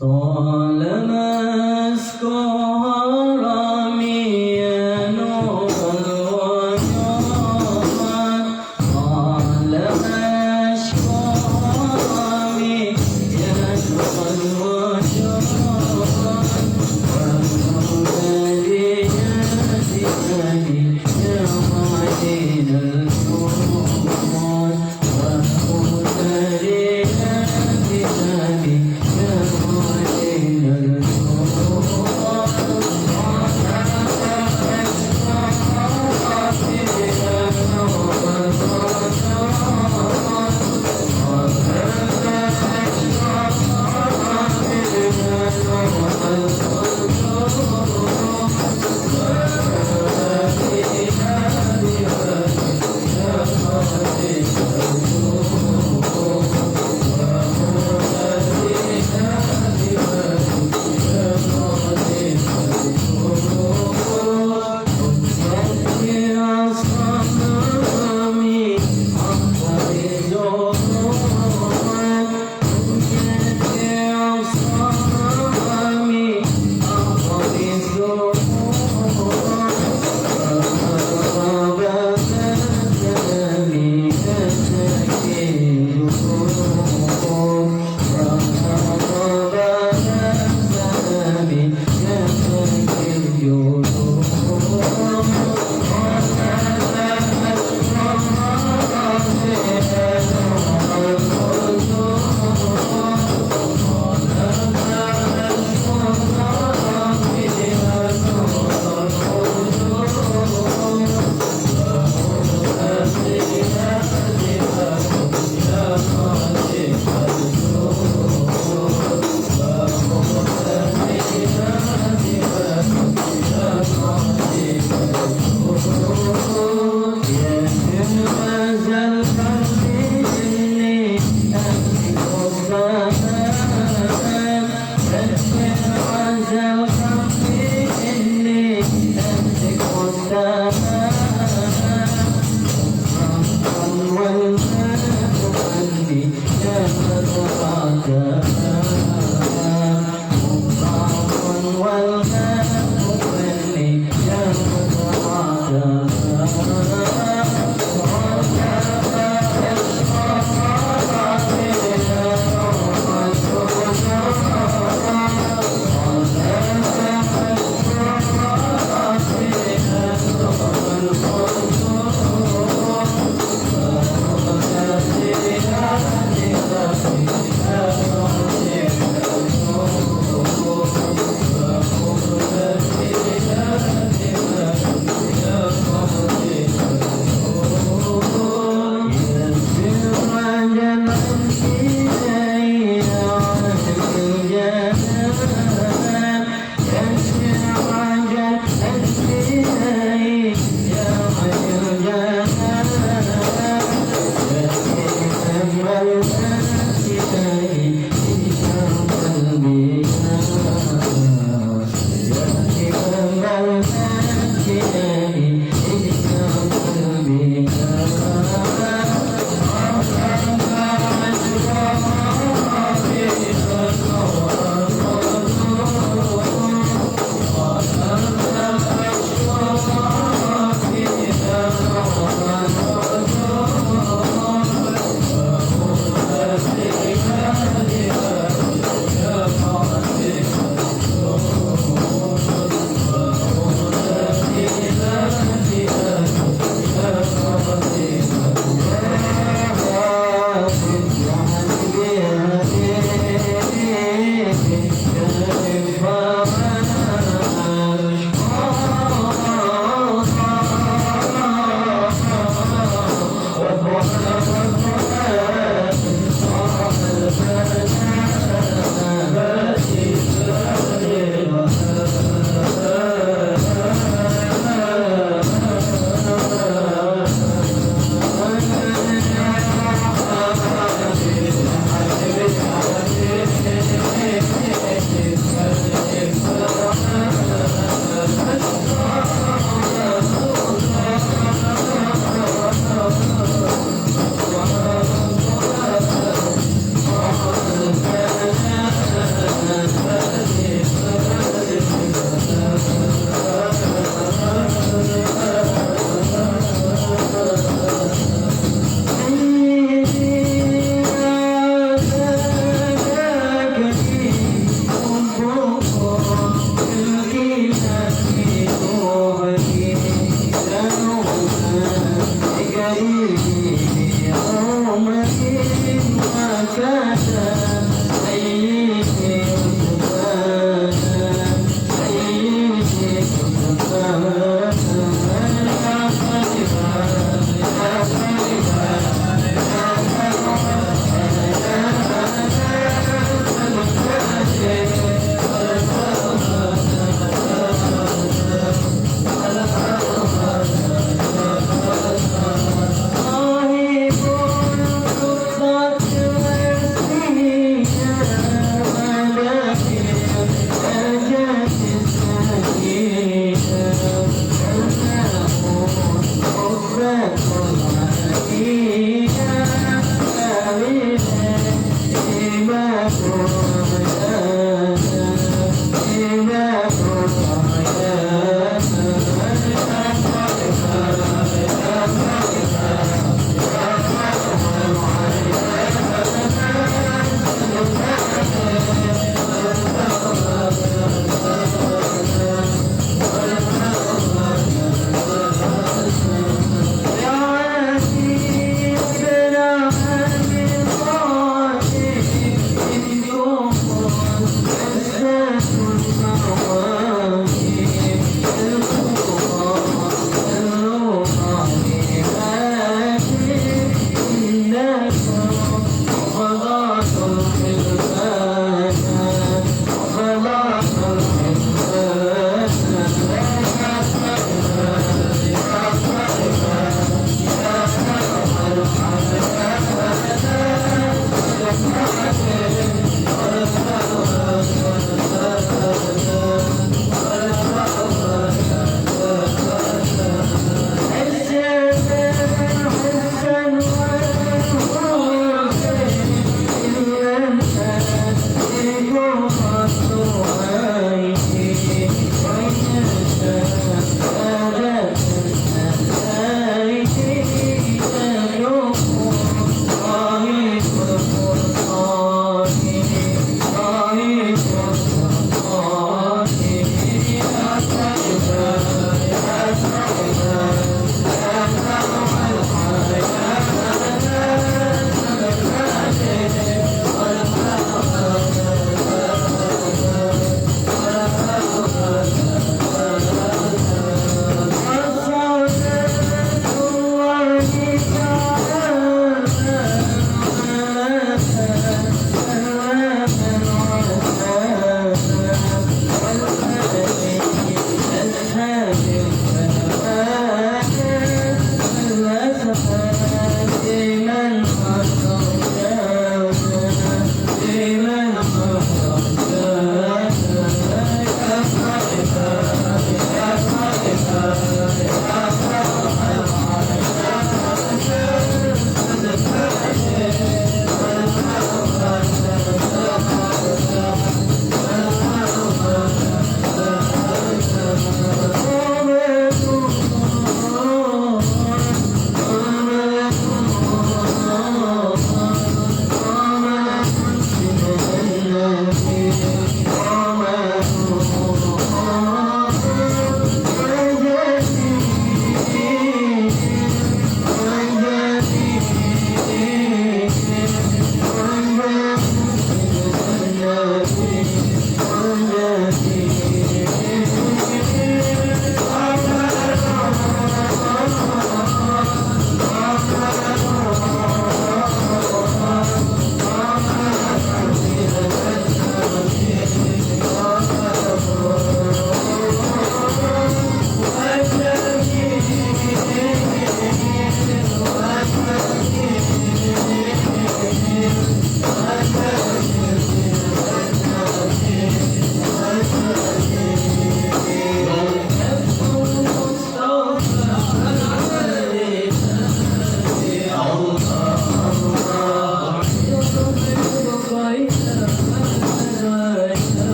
طالما أذكر رمي نور الوجود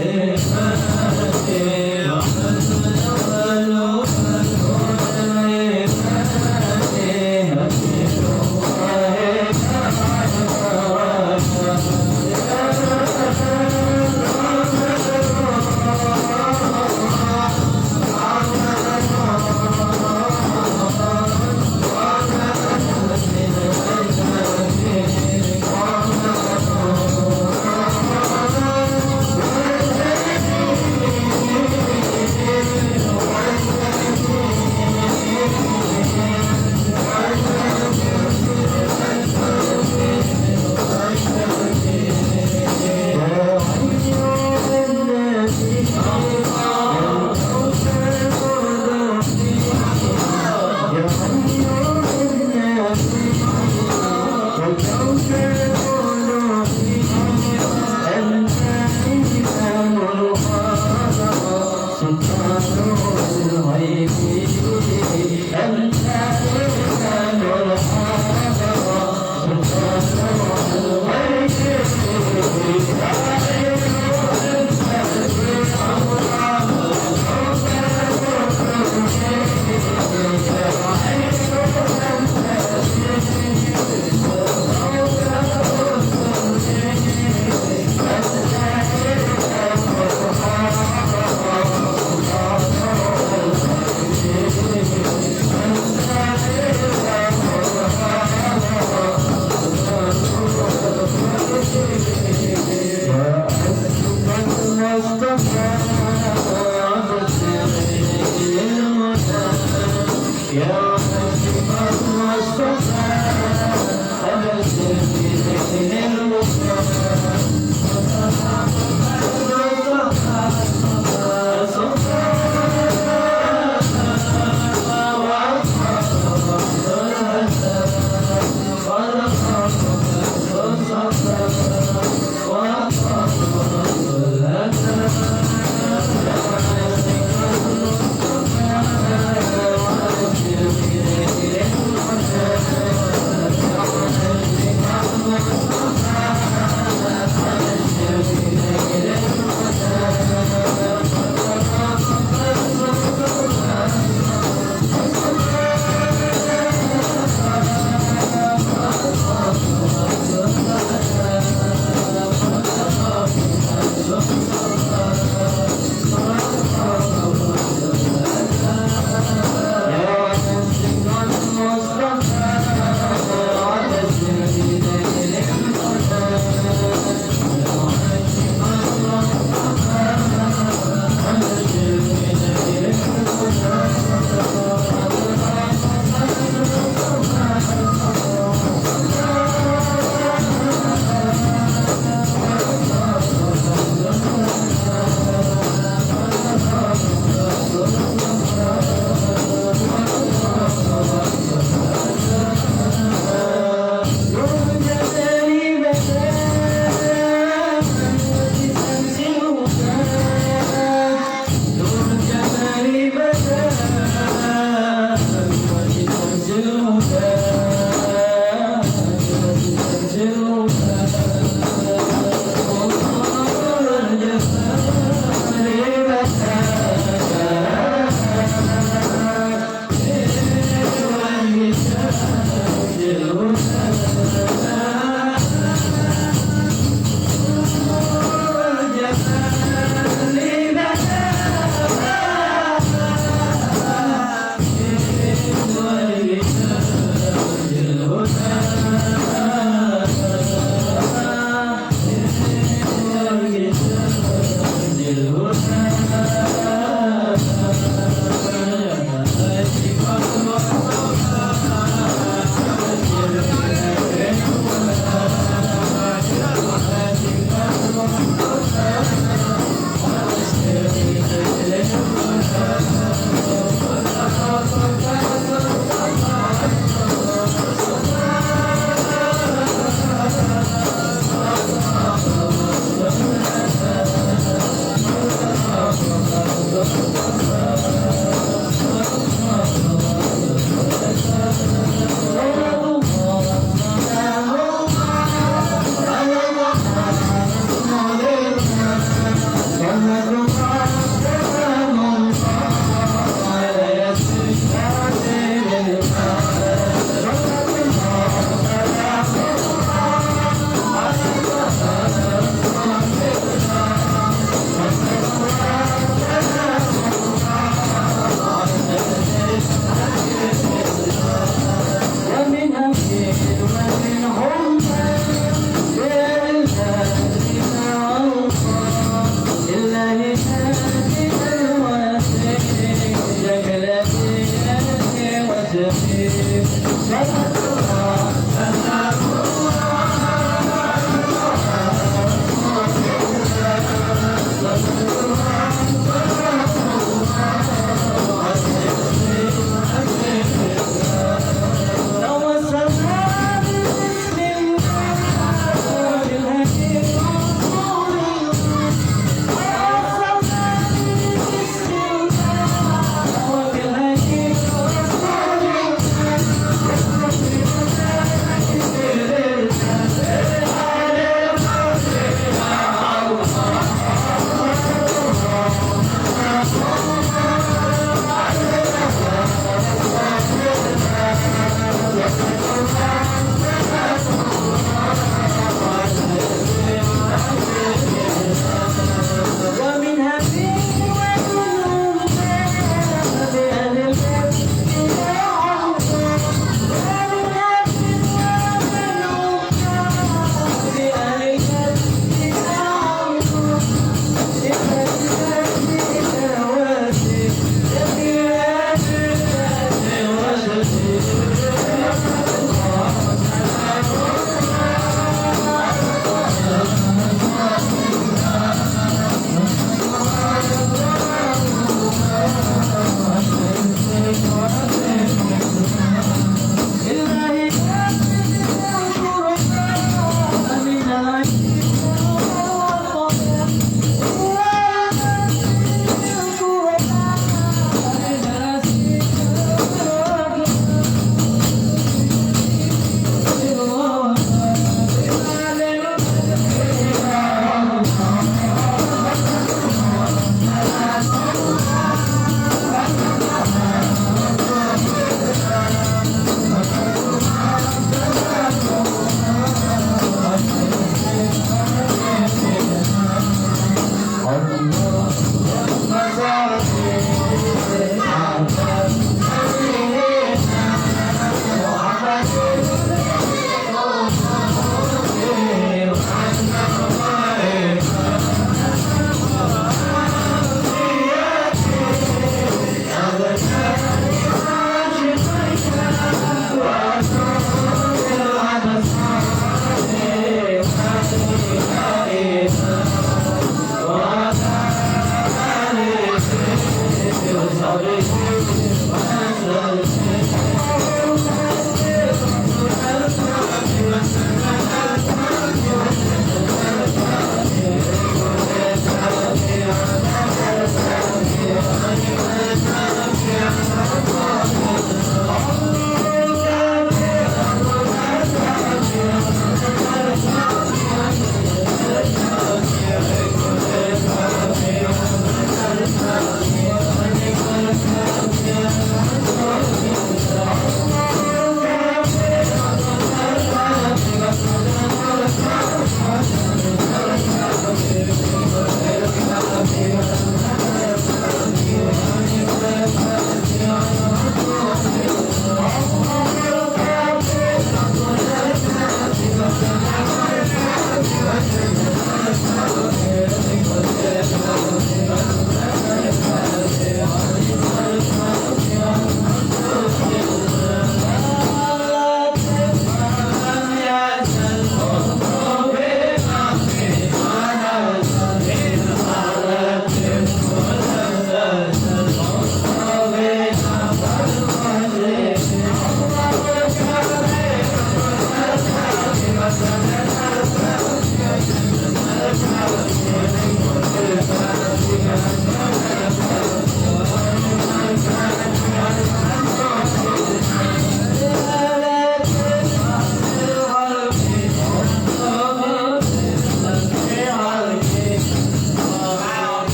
Amin.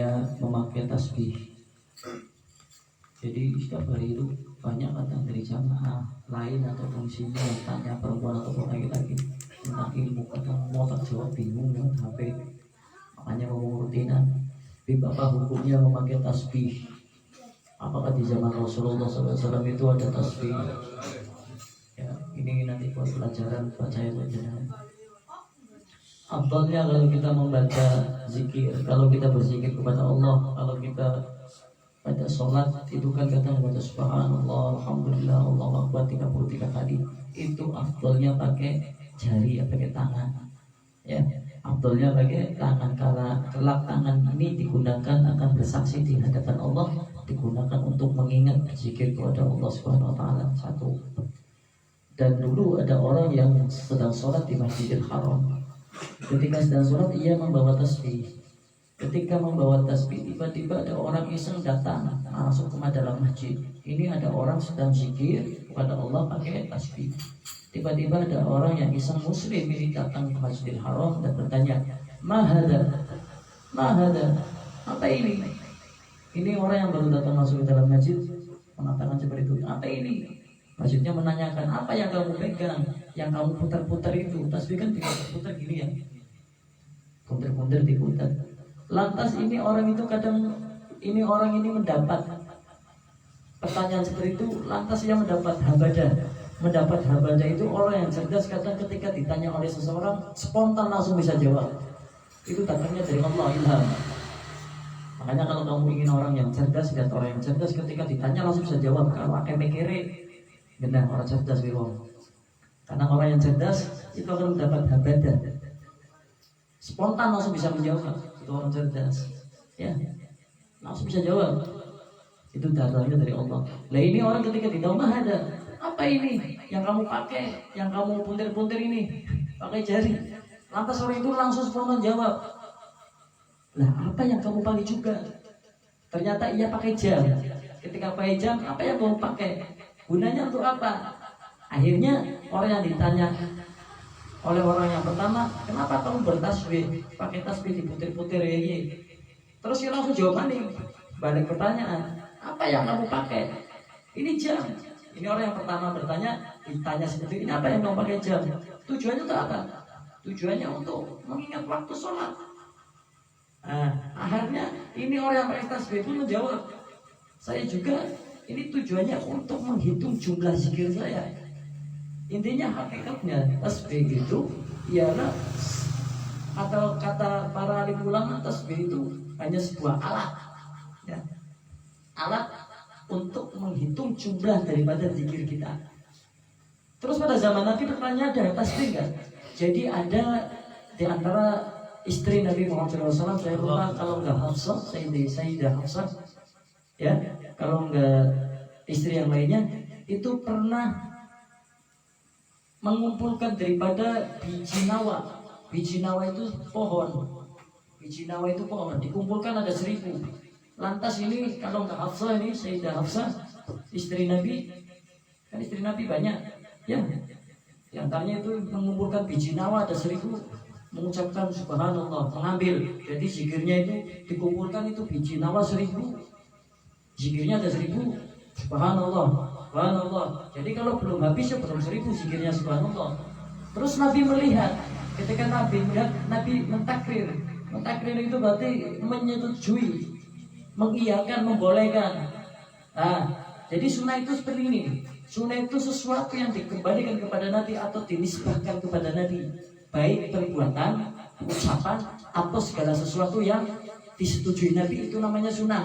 hukumnya memakai tasbih. Jadi setiap hari itu banyak datang dari jamaah lain ataupun sini yang tanya perempuan ataupun laki-laki tentang ilmu, kadang mau tak jawab bingung dengan HP, makanya mau rutinan. Tapi bapak hukumnya memakai tasbih. Apakah di zaman Rasulullah SAW itu ada tasbih? Ya, ini nanti buat pelajaran buat saya saja. Afdalnya kalau kita membaca zikir, kalau kita berzikir kepada Allah, kalau kita pada sholat itu kan kadang baca subhanallah, alhamdulillah, Allahu akbar 33 kali. Itu afdalnya pakai jari ya, pakai tangan. Ya, afdalnya pakai tangan, karena kelak tangan ini digunakan akan bersaksi di hadapan Allah, digunakan untuk mengingat berzikir kepada Allah Subhanahu wa taala. Satu. Dan dulu ada orang yang sedang sholat di Masjidil Haram. Ketika sedang sholat ia membawa tasbih. Ketika membawa tasbih, tiba-tiba ada orang iseng datang masuk ke dalam masjid. Ini ada orang sedang zikir kepada Allah pakai tasbih. Tiba-tiba ada orang yang iseng muslim ini datang ke Masjidil Haram dan bertanya, "Mahada? Mahada? Apa ini?" Ini orang yang baru datang masuk ke dalam masjid mengatakan seperti itu. "Apa ini?" Maksudnya menanyakan, "Apa yang kamu pegang? Yang kamu putar-putar itu?" Tasbih kan diputar gini ya. Putar-putar diputar. Lantas ini orang itu kadang orang ini mendapat pertanyaan seperti itu, lantas ia mendapat habadah. Mendapat habadah itu orang yang cerdas, kadang ketika ditanya oleh seseorang spontan langsung bisa jawab. Itu datangnya dari Allah, ilham. Makanya kalau kamu ingin orang yang cerdas, lihat orang yang cerdas ketika ditanya langsung bisa jawab. Kalau pakai mikire, benar orang cerdas wong. Karena orang yang cerdas itu akan mendapat habadah. Spontan langsung bisa menjawab. Itu orang cerdas, ya, langsung bisa jawab. Itu datangnya dari Allah. Lah ini orang ketika ditanya ada apa ini yang kamu pakai, yang kamu puntir-puntir ini pakai jari. Lantas orang itu langsung spontan jawab, lah apa yang kamu pakai juga? Ternyata ia pakai jam. Ketika pakai jam, apa yang kamu pakai? Gunanya untuk apa? Akhirnya orang yang ditanya oleh orang yang pertama, "Kenapa kamu bertasbih? Pakai tasbih diputir-putir ya?" Terus dia langsung jawab nih, balik pertanyaan, "Apa yang kamu pakai?" "Ini jam." Ini orang yang pertama bertanya, ditanya seperti ini, "Apa yang kamu pakai jam?" Tujuannya untuk apa? Tujuannya untuk mengingat waktu sholat. Nah, akhirnya ini orang yang pakai tasbih pun menjawab, "Saya juga, ini tujuannya untuk menghitung jumlah zikir saya." Intinya hakikatnya tasbih itu ialah, atau kata para alim ulama, tasbih itu hanya sebuah alat, ya, alat untuk menghitung jumlah daripada zikir kita. Terus pada zaman Nabi pertanyaan, ada tasbih enggak? Jadi ada di antara istri Nabi Muhammad SAW, saya lupa kalau enggak Hafsah, Sayyidah Hafsah, ya, kalau enggak istri yang lainnya, itu pernah mengumpulkan daripada biji nawa. Biji nawa itu pohon. Biji nawa itu pohon, dikumpulkan ada 1000. Lantas ini kalau nggak Hafsah, ini Sayyidah Hafsah, istri Nabi, kan istri Nabi banyak, ya. Di antaranya itu mengumpulkan biji nawa ada 1000, mengucapkan subhanallah, mengambil. Jadi zikirnya itu dikumpulkan itu biji nawa 1000, zikirnya ada 1000, subhanallah. Subhanallah. Jadi kalau belum habis ya belum 1000 zikirnya subhanallah. Terus Nabi melihat, ketika Nabi melihat, Nabi mentakrir. Mentakrir itu berarti menyetujui, mengiyakan, membolehkan. Nah, jadi sunnah itu seperti ini. Sunnah itu sesuatu yang dikembalikan kepada Nabi atau dinisbahkan kepada Nabi, baik perbuatan, ucapan, atau segala sesuatu yang disetujui Nabi, itu namanya sunnah.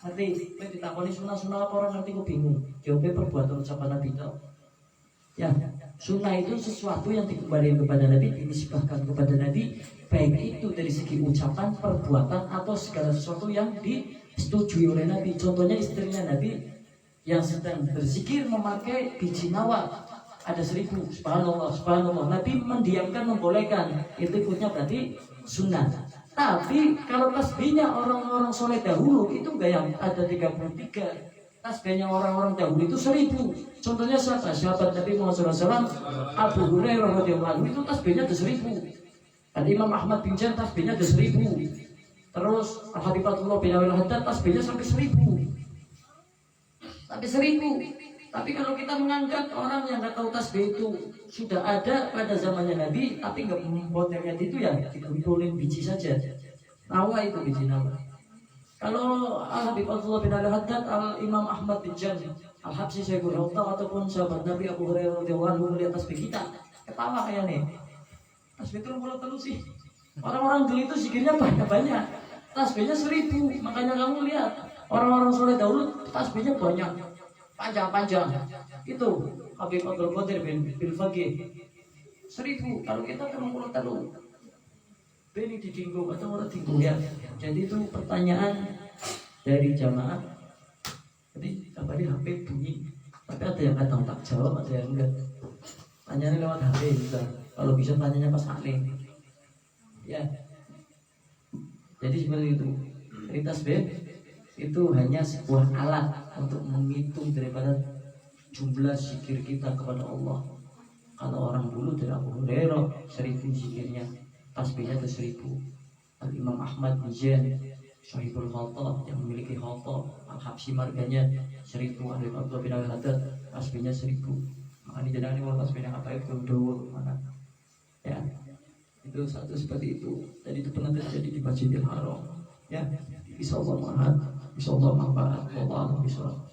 Nanti ditakoni sunnah apa, orang nanti kok bingung. Jawabnya perbuatan ucapan Nabi itu. Ya, sunnah itu sesuatu yang dikembalikan kepada Nabi, dinisbahkan kepada Nabi, baik itu dari segi ucapan, perbuatan, atau segala sesuatu yang disetujui oleh Nabi. Contohnya istrinya Nabi yang sedang berzikir memakai biji nawa ada 1000, subhanallah, subhanallah. Nabi mendiamkan, membolehkan. Itu ikutnya berarti sunnah. Tapi kalau tasbihnya orang-orang soleh dahulu itu enggak yang ada 33. Tasbihnya orang-orang dahulu itu 1000. Contohnya siapa? Sahabat Nabi Muhammad SAW, Abu Hurairah radhiyallahu anhu, itu tasbihnya ada 1000. Dan Imam Ahmad bin Jan tasbihnya ada 1000. Terus Al-Habib Abdullah bin Awil Haddad tasbihnya sampai 1000. Sampai 1000. Tapi kalau kita menganggap orang yang nggak tahu tasbih itu sudah ada pada zamannya Nabi, tapi nggak membuatnya itu ya dikumpulin biji saja. Nawa itu biji nawa. Kalau Al-Habib Abdullah bin Awil Haddad, Al-Imam Ahmad bin Jami, Al-Habsyi Syekhul Hafta ataupun sahabat Nabi Abu Hurairah radhiyallahu anhu melihat tasbih kita, ketawa kayak nih. Tasbih itu terus sih. Orang-orang dulu itu zikirnya banyak. Tasbihnya 1000. Makanya kamu lihat orang-orang soleh dahulu tasbihnya banyak, panjang. Itu Habib Abdul Qadir bin Faqih 1000. Kalau kita cuma 30. Beni didinggung atau orang dinggung ya. Jadi itu pertanyaan dari jamaah. Jadi apa ini HP bunyi, tapi ada yang kadang tak jawab, ada yang enggak. Tanyanya lewat HP juga. Kalau bisa tanyanya pas saling. Ya. Jadi seperti itu. Jadi tasbih itu hanya sebuah alat untuk menghitung daripada jumlah zikir kita kepada Allah. Kalau orang dulu dari Abu Hurairah 1000 zikirnya, tasbihnya itu 1000. Al-Imam Ahmad bin Zain Syahibul Khalta yang memiliki Khalta, Al-Habsyi marganya 1000. Al-Imam Abdullah bin Awil Haddad tasbihnya 1000. Makanya jangan ini mau tasbihnya apa itu dulu mana? Ya, itu satu seperti itu. Jadi itu pernah terjadi di Masjidil Haram. Ya, insyaallah manfaat, insyaallah manfaat. Wallahu a'lam.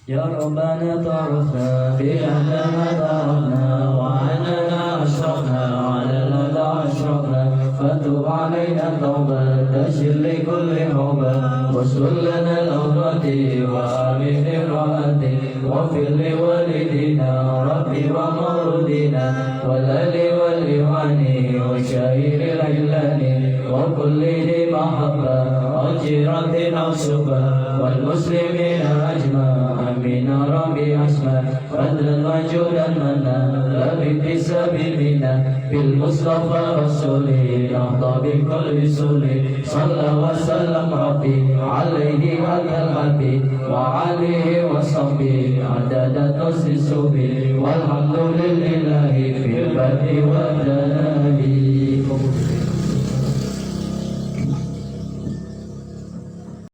Ya Rabbana ta'arufna bi annana ta'arufna wa annana ashrafna wa ala la ashrafna fatub alaina tawbah tashil li kulli hawbah wasul lana al-awrati wa amin rahmati wa fil li walidina rabbi wa mawludina wa lali wal iwani wa syairil ilani wa kulli di mahabba wa jiratin awsuba wal muslimina ajma Amin Rabbi asma fadlan wa judan mana Labi bisabi minna Bil Mustafa Rasuli Nahda bi kulli suli Salla wa sallam Rabbi Alaihi wa kalhabi Wa alihi wa sahbi Adadat nusri subi Walhamdulillahi Fil badi wa